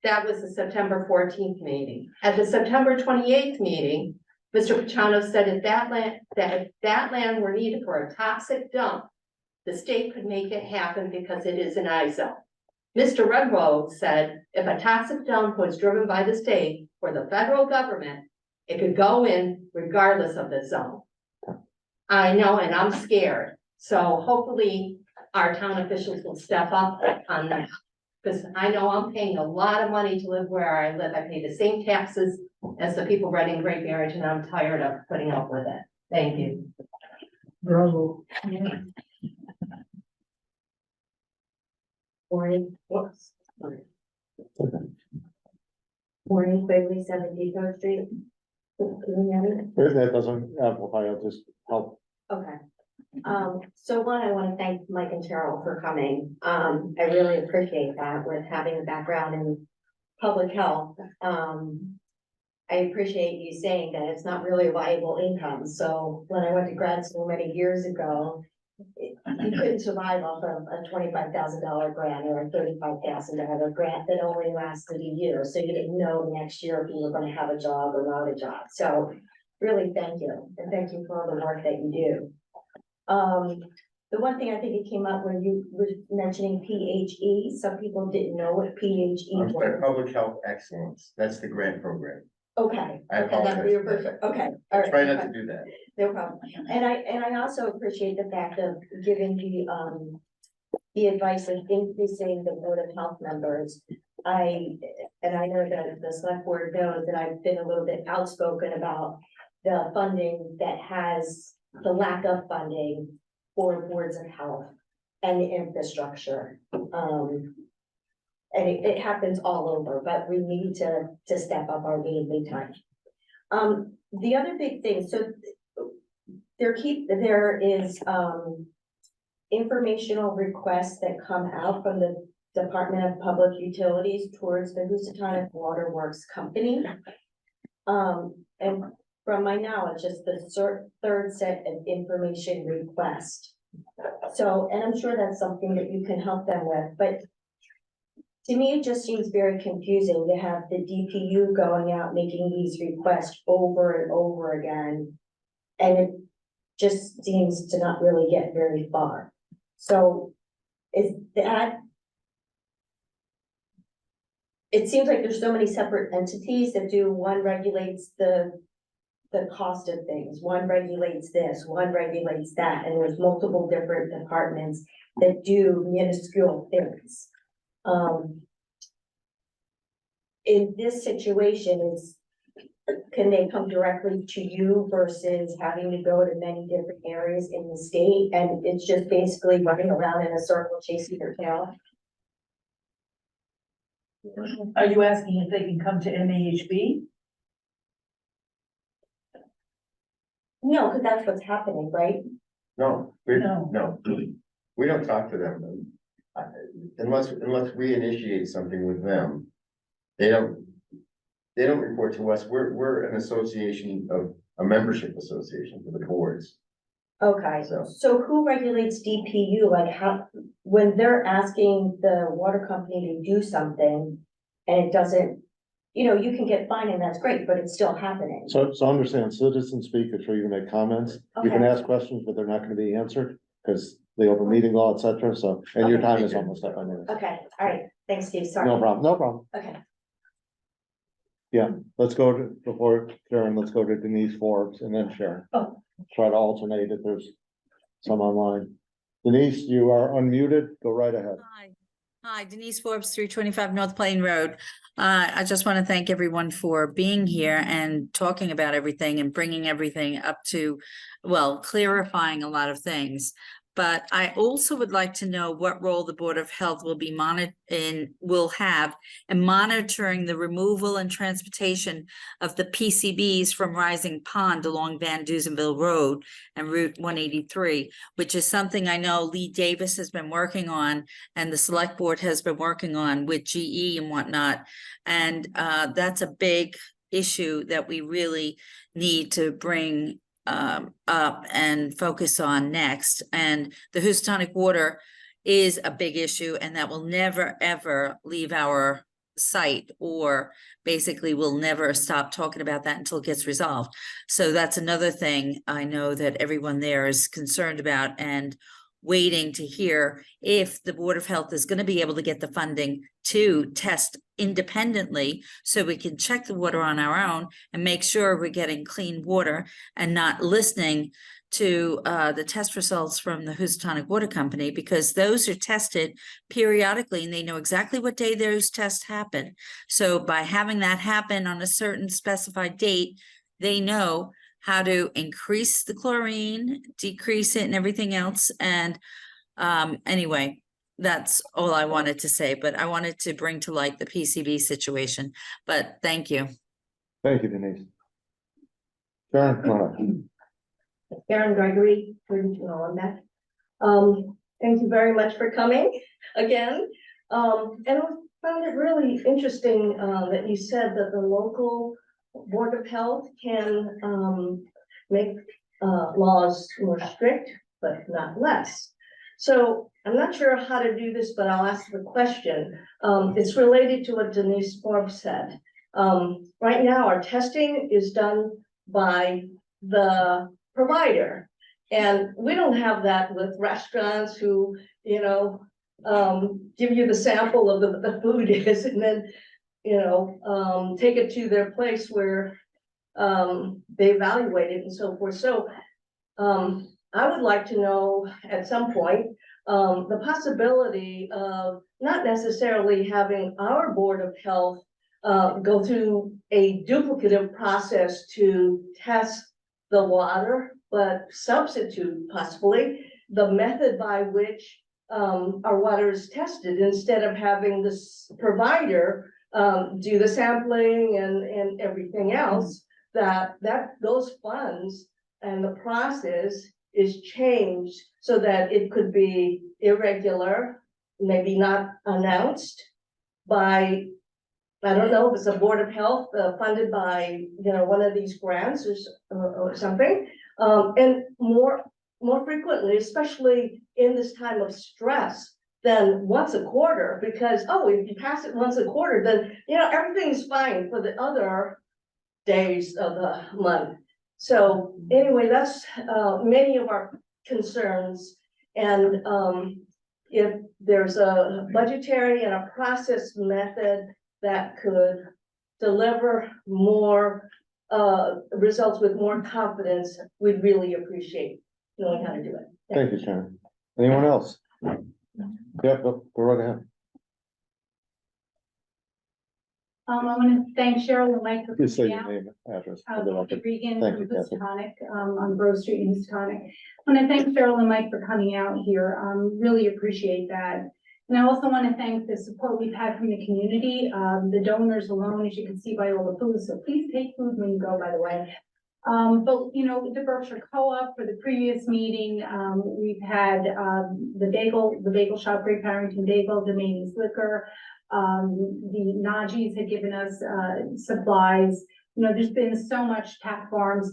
That was the September 14th meeting. At the September 28th meeting, Mr. Pachano said if that land were needed for a toxic dump, the state could make it happen because it is an I zone. Mr. Redrow said if a toxic dump was driven by the state or the federal government, it could go in regardless of the zone. I know, and I'm scared. So hopefully our town officials will step up on that. Because I know I'm paying a lot of money to live where I live. I pay the same taxes as the people renting Great Barrington. I'm tired of putting up with it. Thank you. Bravo. Morning. Whoops. Morning, Quigley, 73rd Street. Can you hear me? If that doesn't amplify, I'll just help. Okay. So one, I want to thank Mike and Cheryl for coming. I really appreciate that with having a background in public health. I appreciate you saying that it's not really a viable income. So when I went to grad school many years ago, you couldn't survive off of a $25,000 grant or a $35,000 grant that only lasted a year. So you didn't know next year if you were going to have a job or not a job. So really thank you. And thank you for all the work that you do. The one thing I think it came up when you were mentioning PHE, some people didn't know what PHE I'm sorry, was. Public Health Excellence, that's the grant program. Okay, I okay, that we were apologize. perfect, okay. All right, Try not okay. to do that. No problem. And I also appreciate the fact of giving the advice of increasing the Board of Health members. I know that the select board knows that I've been a little bit outspoken about the funding that has the lack of funding for boards of health and the infrastructure. And it happens all over, but we need to step up our game big time. The other big thing, so there is informational requests that come out from the Department of Public Utilities towards the Housatonic Water Works Company. And from my knowledge, it's the third set of information request. So, and I'm sure that's something that you can help them with, but to me, it just seems very confusing to have the DPU going out, making these requests over and over again. And it just seems to not really get very far. So is that? It seems like there's so many separate entities that do, one regulates the cost of things, one regulates this, one regulates that, and there's multiple different departments that do minuscule things. In this situation, can they come directly to you versus having to go to many different areas in the state, and it's just basically running around in a circle chasing their tail? Are you asking if they can come to MAHB? No, because that's what's happening, right? No, No. we don't talk to them. Unless we initiate something with them. They don't report to us. We're an association of, a membership association for the boards. Okay, So- so who regulates DPU? Like how, when they're asking the water company to do something and it doesn't, you can get fined and that's great, but it's still happening. So understand, citizens speak, are free to make comments. You can Okay. ask questions, but they're not gonna be answered, because the open meeting law, et cetera, so, and your Okay. time is almost up anyway. Okay, all right, thanks, Steve, sorry. No problem. Okay, Let's go to, before Sharon, let's go to Denise Forbes and then Sharon. Oh. Try to alternate if there's some online. Denise, you are unmuted, go right ahead. Hi, Denise Forbes, 325 North Plain Road. I just want to thank everyone for being here and talking about everything and bringing everything up to, well, clarifying a lot of things. But I also would like to know what role the Board of Health will have in monitoring the removal and transportation of the PCBs from Rising Pond along Van Duzenville Road and Route 183, which is something I know Lee Davis has been working on and the Select Board has been working on with GE and whatnot. And that's a big issue that we really need to bring up and focus on next. And the Houstonic water is a big issue, and that will never ever leave our site, or basically we'll never stop talking about that until it gets resolved. So that's another thing I know that everyone there is concerned about and waiting to hear if the Board of Health is going to be able to get the funding to test independently so we can check the water on our own and make sure we're getting clean water and not listening to the test results from the Houstonic Water Company, because those are tested periodically and they know exactly what day those tests happen. So by having that happen on a certain specified date, they know how to increase the chlorine, decrease it and everything else. And anyway, that's all I wanted to say, but I wanted to bring to light the PCB situation, but thank you. Thank you, Denise. Sharon, come on up. Karen Gregory, 32 Olympic. Thank you very much for coming again. And I found it really interesting that you said that the local Board of Health can make laws more strict, but not less. So I'm not sure how to do this, but I'll ask the question. It's related to what Denise Forbes said. Right now, our testing is done by the provider. And we don't have that with restaurants who, give you the sample of the food is, and then, take it to their place where they evaluate it and so forth. So I would like to know at some point the possibility of not necessarily having our Board of Health go through a duplicative process to test the water, but substitute possibly the method by which our water is tested, instead of having this provider do the sampling and everything else, that those funds and the process is changed so that it could be irregular, maybe not announced by, I don't know if it's a Board of Health funded by, one of these grants or something. And more frequently, especially in this time of stress, than once a quarter, because, if you pass it once a quarter, then, everything's fine for the other days of the month. So anyway, that's many of our concerns. And, if there's a budgetary and a process method that could deliver more, results with more confidence, we'd really appreciate knowing how to do it. Thank you, Sharon. Anyone else? Yeah, go right ahead. I want to thank Cheryl and Mike for Please say coming your out. name and address for the record. Regan Thank you, from Kathy. Houstonic, on Grove Street in Houstonic. I want to thank Cheryl and Mike for coming out here. Really appreciate that. And I also want to thank the support we've had from the community, the donors alone, as you can see by all the food. So please take food when you go, by the way. But you know, the Berkshire Co-op for the previous meeting, we've had, the bagel shop, Great Barrington Bagel, Dominion's Liquor. The Najis had given us, supplies. You know, there's been so much Tap Farms,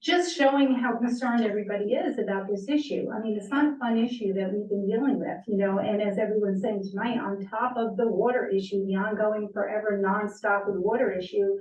just showing how concerned everybody is about this issue. I mean, it's not a fun issue that we've been dealing with, you know, and as everyone's saying tonight, on top of the water issue, the ongoing forever nonstop with water issue,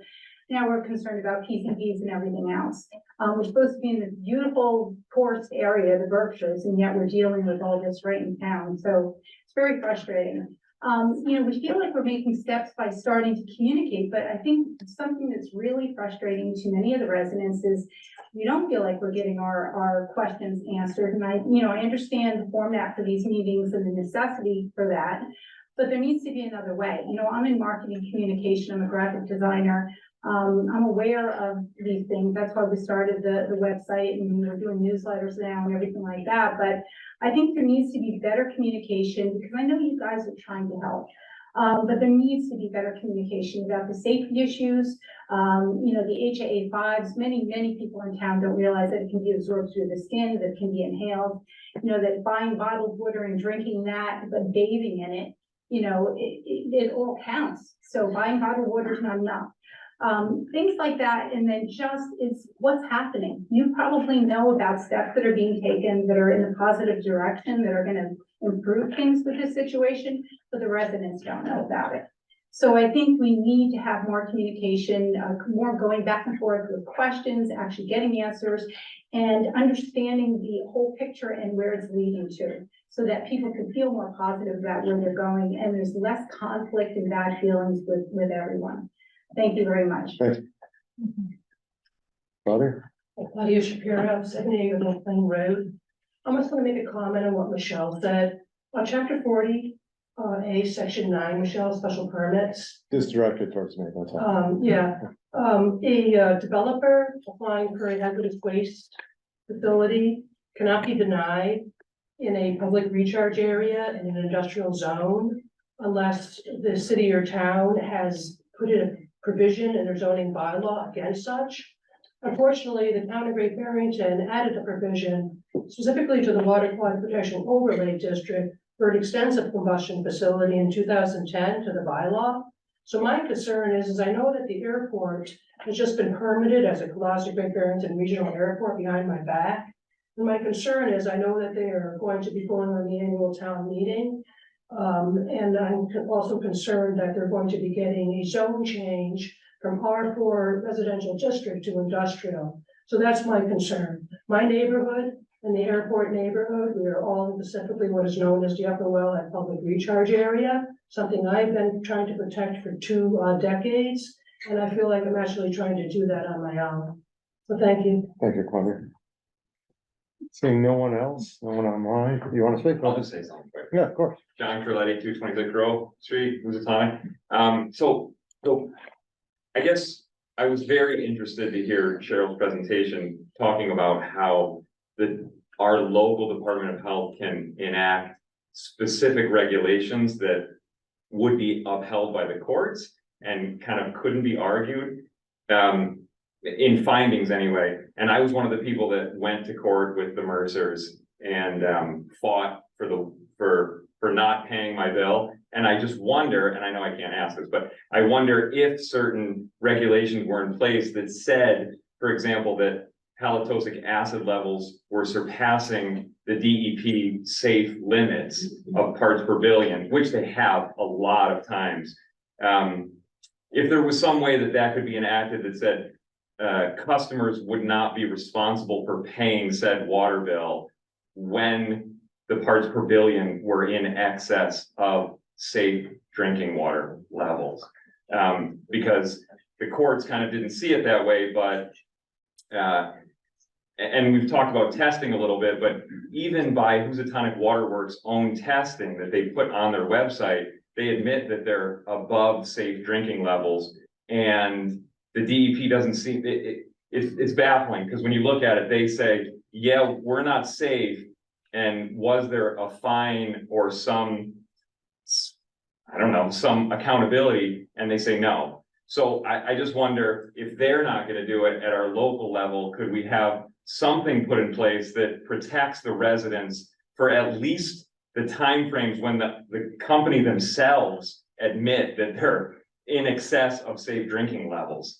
now we're concerned about PCBs and everything else. We're supposed to be in this beautiful forest area, the Berkshires, and yet we're dealing with all this right in town. So it's very frustrating. You know, we feel like we're making steps by starting to communicate, but I think something that's really frustrating to many of the residents is we don't feel like we're getting our questions answered. And I understand the format for these meetings and the necessity for that, but there needs to be another way. You know, I'm in marketing communication, I'm a graphic designer. I'm aware of these things. That's why we started the website, and we're doing newsletters now and everything like that. But I think there needs to be better communication, because I know you guys are trying to help. But there needs to be better communication about the safety issues. You know, the HAA5s, many people in town don't realize that it can be absorbed through the skin, that it can be inhaled. You know, that buying bottled water and drinking that, but bathing in it, you know, it all counts. So buying bottled water is not enough. Things like that, and then just it's what's happening. You probably know about steps that are being taken that are in a positive direction, that are going to improve things with this situation, but the residents don't know about it. So I think we need to have more communication, more going back and forth with questions, actually getting answers, and understanding the whole picture and where it's leading to, so that people can feel more positive about where they're going, and there's less conflict and bad feelings with everyone. Thank you very much. Thanks. Father? Claudia Shapiro, 78 North Plain Road. I'm just going to make a comment on what Michelle said. On chapter 40, A, section 9, Michelle, special permits. This directed towards me, that's all. A developer applying for a hazardous waste facility cannot be denied in a public recharge area in an industrial zone unless the city or town has put in a provision in their zoning bylaw against such. Unfortunately, the town of Great Barrington added a provision specifically to the Water Quality Protection Overlay District for an extensive combustion facility in 2010 to the bylaw. So my concern is I know that the airport has just been permitted as a Colossal Great Barrington Regional Airport behind my back. And my concern is I know that they are going to be going on the annual town meeting. And I'm also concerned that they're going to be getting a zone change from R4 residential district to industrial. So that's my concern. My neighborhood and the airport neighborhood, we are all specifically what is known as the Upper Wellhead Public Recharge Area, something I've been trying to protect for 2 decades. And I feel like I'm actually trying to do that on my own. So thank you. Thank you, Claudia. Seeing no one else, no one online, you want to speak? I'll just say something quick. Yeah, of course. John Curletti, 226 Grove Street, Housatonic. So I guess I was very interested to hear Cheryl's presentation talking about how our local Department of Health can enact specific regulations that would be upheld by the courts and kind of couldn't be argued. In findings anyway, and I was one of the people that went to court with the Mercers and fought for not paying my bill. And I just wonder, and I know I can't ask this, but I wonder if certain regulations were in place that said, for example, that halitosis acid levels were surpassing the DEP safe limits of parts per billion, which they have a lot of times. If there was some way that could be enacted that said, customers would not be responsible for paying said water bill when the parts per billion were in excess of safe drinking water levels. Because the courts kind of didn't see it that way, but and we've talked about testing a little bit, but even by Housatonic Waterworks' own testing that they put on their website, they admit that they're above safe drinking levels, and the DEP doesn't see it's baffling, because when you look at it, they say, yeah, we're not safe, and was there a fine or some, I don't know, some accountability, and they say no. So I just wonder, if they're not gonna do it at our local level, could we have something put in place that protects the residents for at least the timeframes when the company themselves admit that they're in excess of safe drinking levels?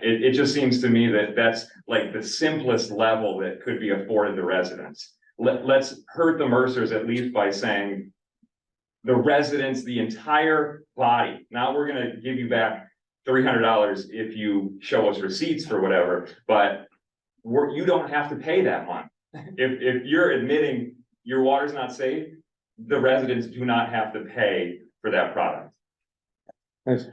It just seems to me that that's like the simplest level that could be afforded the residents. Let's hurt the Mercers at least by saying the residents, the entire body, now we're gonna give you back $300 if you show us receipts for whatever, but you don't have to pay that money. If you're admitting your water's not safe, the residents do not have to pay for that product. Thanks.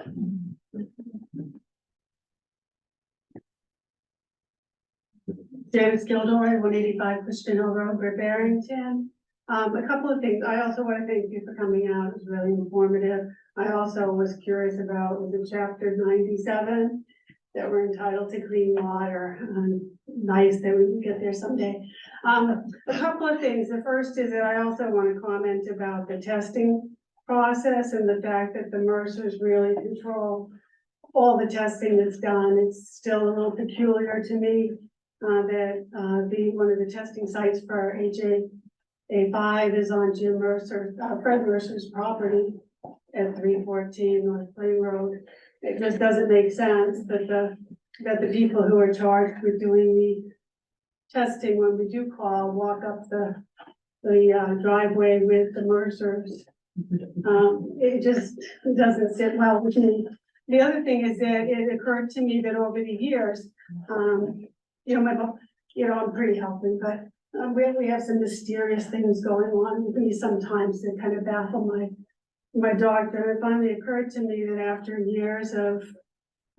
Janice Gildoy, 185 Christian Hill Road, Barrington. A couple of things. I also want to thank you for coming out. It was really informative. I also was curious about the chapter 97 that we're entitled to clean water. Nice that we can get there someday. A couple of things. The first is that I also want to comment about the testing process and the fact that the Mercers really control all the testing that's done. It's still a little peculiar to me that one of the testing sites for HA5 is on Jim Mercer, Fred Mercer's property at 314 North Plain Road. It just doesn't make sense that the people who are charged with doing the testing when we do call walk up the driveway with the Mercers. It just doesn't sit well with me. The other thing is that it occurred to me that over the years, I'm pretty healthy, but we have some mysterious things going on with me sometimes that kind of baffle my doctor. It finally occurred to me that after years of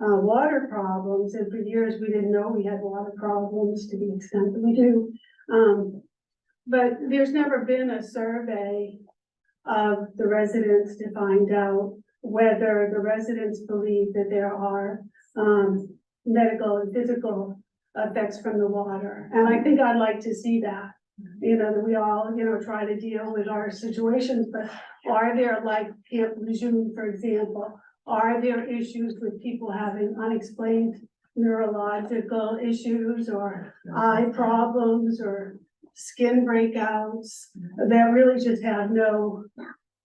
water problems, and for years we didn't know we had water problems to the extent that we do. But there's never been a survey of the residents to find out whether the residents believe that there are medical and physical effects from the water. And I think I'd like to see that, that we all, try to deal with our situations, but are there, like Camp Lejeune, for example, are there issues with people having unexplained neurological issues or eye problems or skin breakouts that really just have no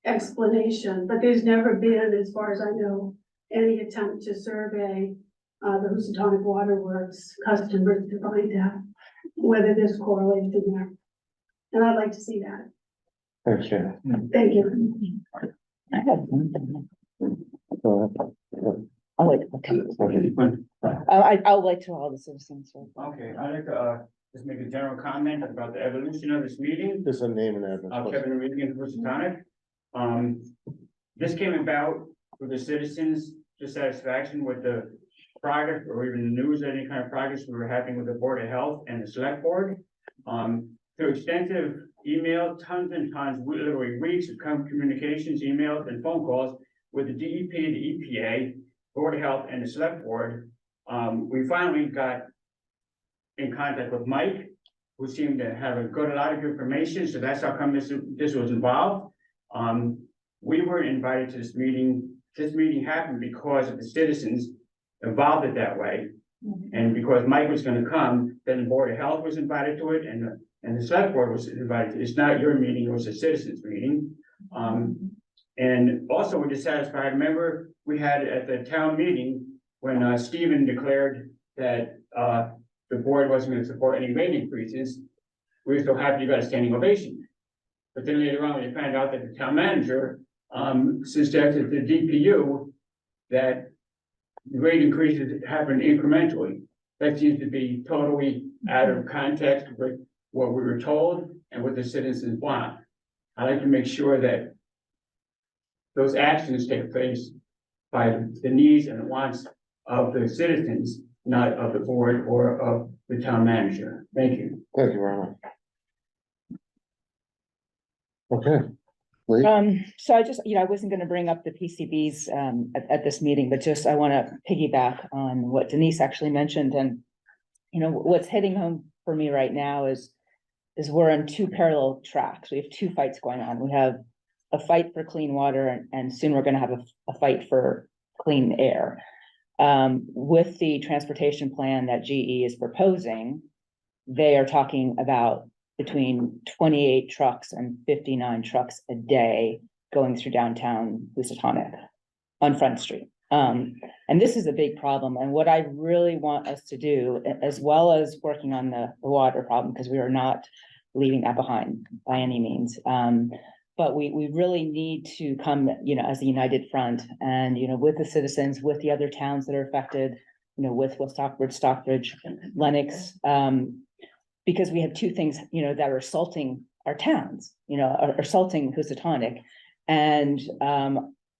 explanation? But there's never been, as far as I know, any attempt to survey the Housatonic Waterworks customers to find out whether there's correlation there. And I'd like to see that. Thanks, Shannon. Thank you. I have one. Go ahead. I'll wait. Okay. I'll wait till all the citizens. Okay, I'd like to just make a general comment about the evolution of this meeting. Just a name and address. Kevin Regan, Housatonic. This came about with the citizens' dissatisfaction with the progress or even the news, any kind of progress we were having with the Board of Health and the Select Board. Through extensive email, tons and tons, literally weeks of communications, emails and phone calls with the DEP, the EPA, Board of Health and the Select Board. We finally got in contact with Mike, who seemed to have a lot of information. So that's how come this was involved. We were invited to this meeting. This meeting happened because of the citizens involved it that way. And because Mike was going to come, then the Board of Health was invited to it and the Select Board was invited to it. It's not your meeting, it was a citizens meeting. And also we're dissatisfied. Remember, we had at the town meeting when Stephen declared that the board wasn't going to support any rate increases. We were so happy you got a standing ovation. But then later on, we found out that the town manager suggested to the DPU that the rate increases happen incrementally. That seems to be totally out of context with what we were told and what the citizens want. I like to make sure that those actions take place by the needs and wants of the citizens, not of the board or of the town manager. Thank you. Thank you very much. Okay. Lee? So I just, I wasn't gonna bring up the PCBs at this meeting, but just I wanna piggyback on what Denise actually mentioned. And what's hitting home for me right now is we're on two parallel tracks. We have two fights going on. We have a fight for clean water, and soon we're gonna have a fight for clean air. With the transportation plan that GE is proposing, they are talking about between 28 trucks and 59 trucks a day going through downtown Housatonic on Front Street. And this is a big problem. And what I really want us to do, as well as working on the water problem, because we are not leaving that behind by any means. But we really need to come, as a united front and, with the citizens, with the other towns that are affected, with West Stockbridge, Stockbridge, Lenox, because we have two things, that are assaulting our towns, are assaulting Housatonic. And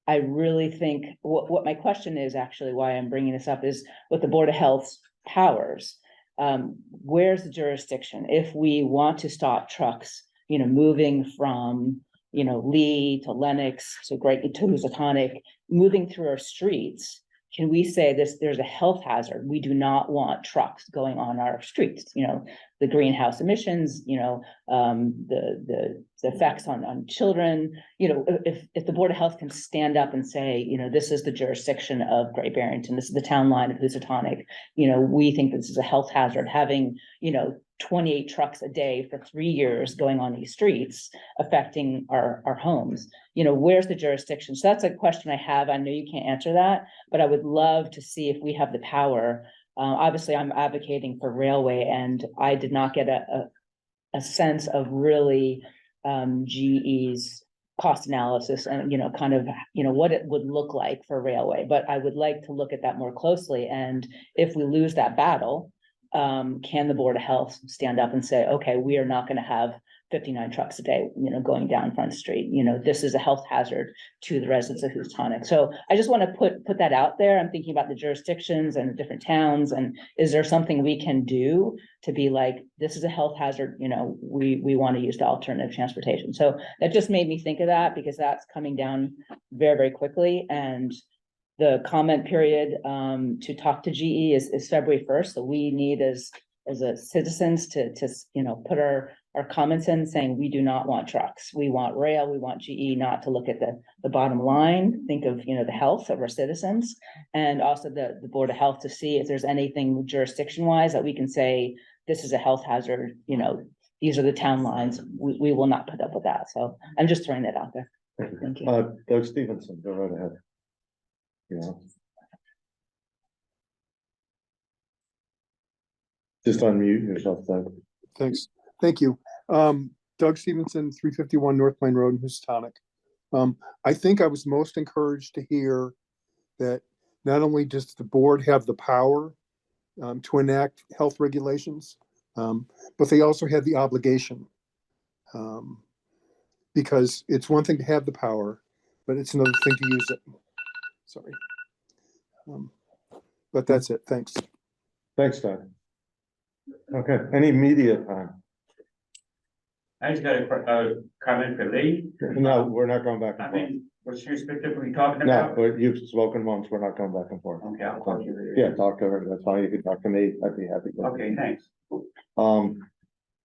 I really think what my question is, actually why I'm bringing this up, is with the Board of Health's powers. Where's the jurisdiction? If we want to stop trucks, moving from, Lee to Lenox, so great to Housatonic, moving through our streets, can we say there's a health hazard? We do not want trucks going on our streets, the greenhouse emissions, the effects on children. If the Board of Health can stand up and say, this is the jurisdiction of Great Barrington, this is the town line of Housatonic, we think this is a health hazard, having, 28 trucks a day for 3 years going on these streets, affecting our homes. Where's the jurisdiction? So that's a question I have. I know you can't answer that, but I would love to see if we have the power. Obviously, I'm advocating for railway, and I did not get a sense of really GE's cost analysis and, kind of, what it would look like for railway. But I would like to look at that more closely. And if we lose that battle, can the Board of Health stand up and say, okay, we are not going to have 59 trucks a day, going down Front Street, this is a health hazard to the residents of Housatonic. So I just want to put that out there. I'm thinking about the jurisdictions and the different towns, and is there something we can do to be like, this is a health hazard, we want to use the alternative transportation. So that just made me think of that, because that's coming down very, very quickly. And the comment period to talk to GE is February 1st. So we need as a citizens to put our comments in, saying we do not want trucks. We want rail. We want GE not to look at the bottom line, think of, the health of our citizens, and also the Board of Health to see if there's anything jurisdiction wise that we can say, this is a health hazard, these are the town lines. We will not put up with that. So I'm just throwing that out there. Thank you. Doug Stevenson, go right ahead. Just unmute yourself, Doug. Thanks. Thank you. Doug Stevenson, 351 North Plain Road in Housatonic. I think I was most encouraged to hear that not only does the board have the power to enact health regulations, but they also have the obligation. Because it's one thing to have the power, but it's another thing to use it. Sorry. But that's it. Thanks. Thanks, Doug. Okay, any media time? I just got a comment for Lee. No, we're not going back and I forth. mean, what you're specifically talking No, about? but you've spoken once, we're not going back and forth. Okay, I'll talk to you later. Yeah, talk to her, that's fine, you can talk to me, I'd be happy to. Okay, thanks.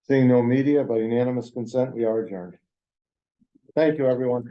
Seeing no media, by unanimous consent, we are adjourned. Thank you, everyone.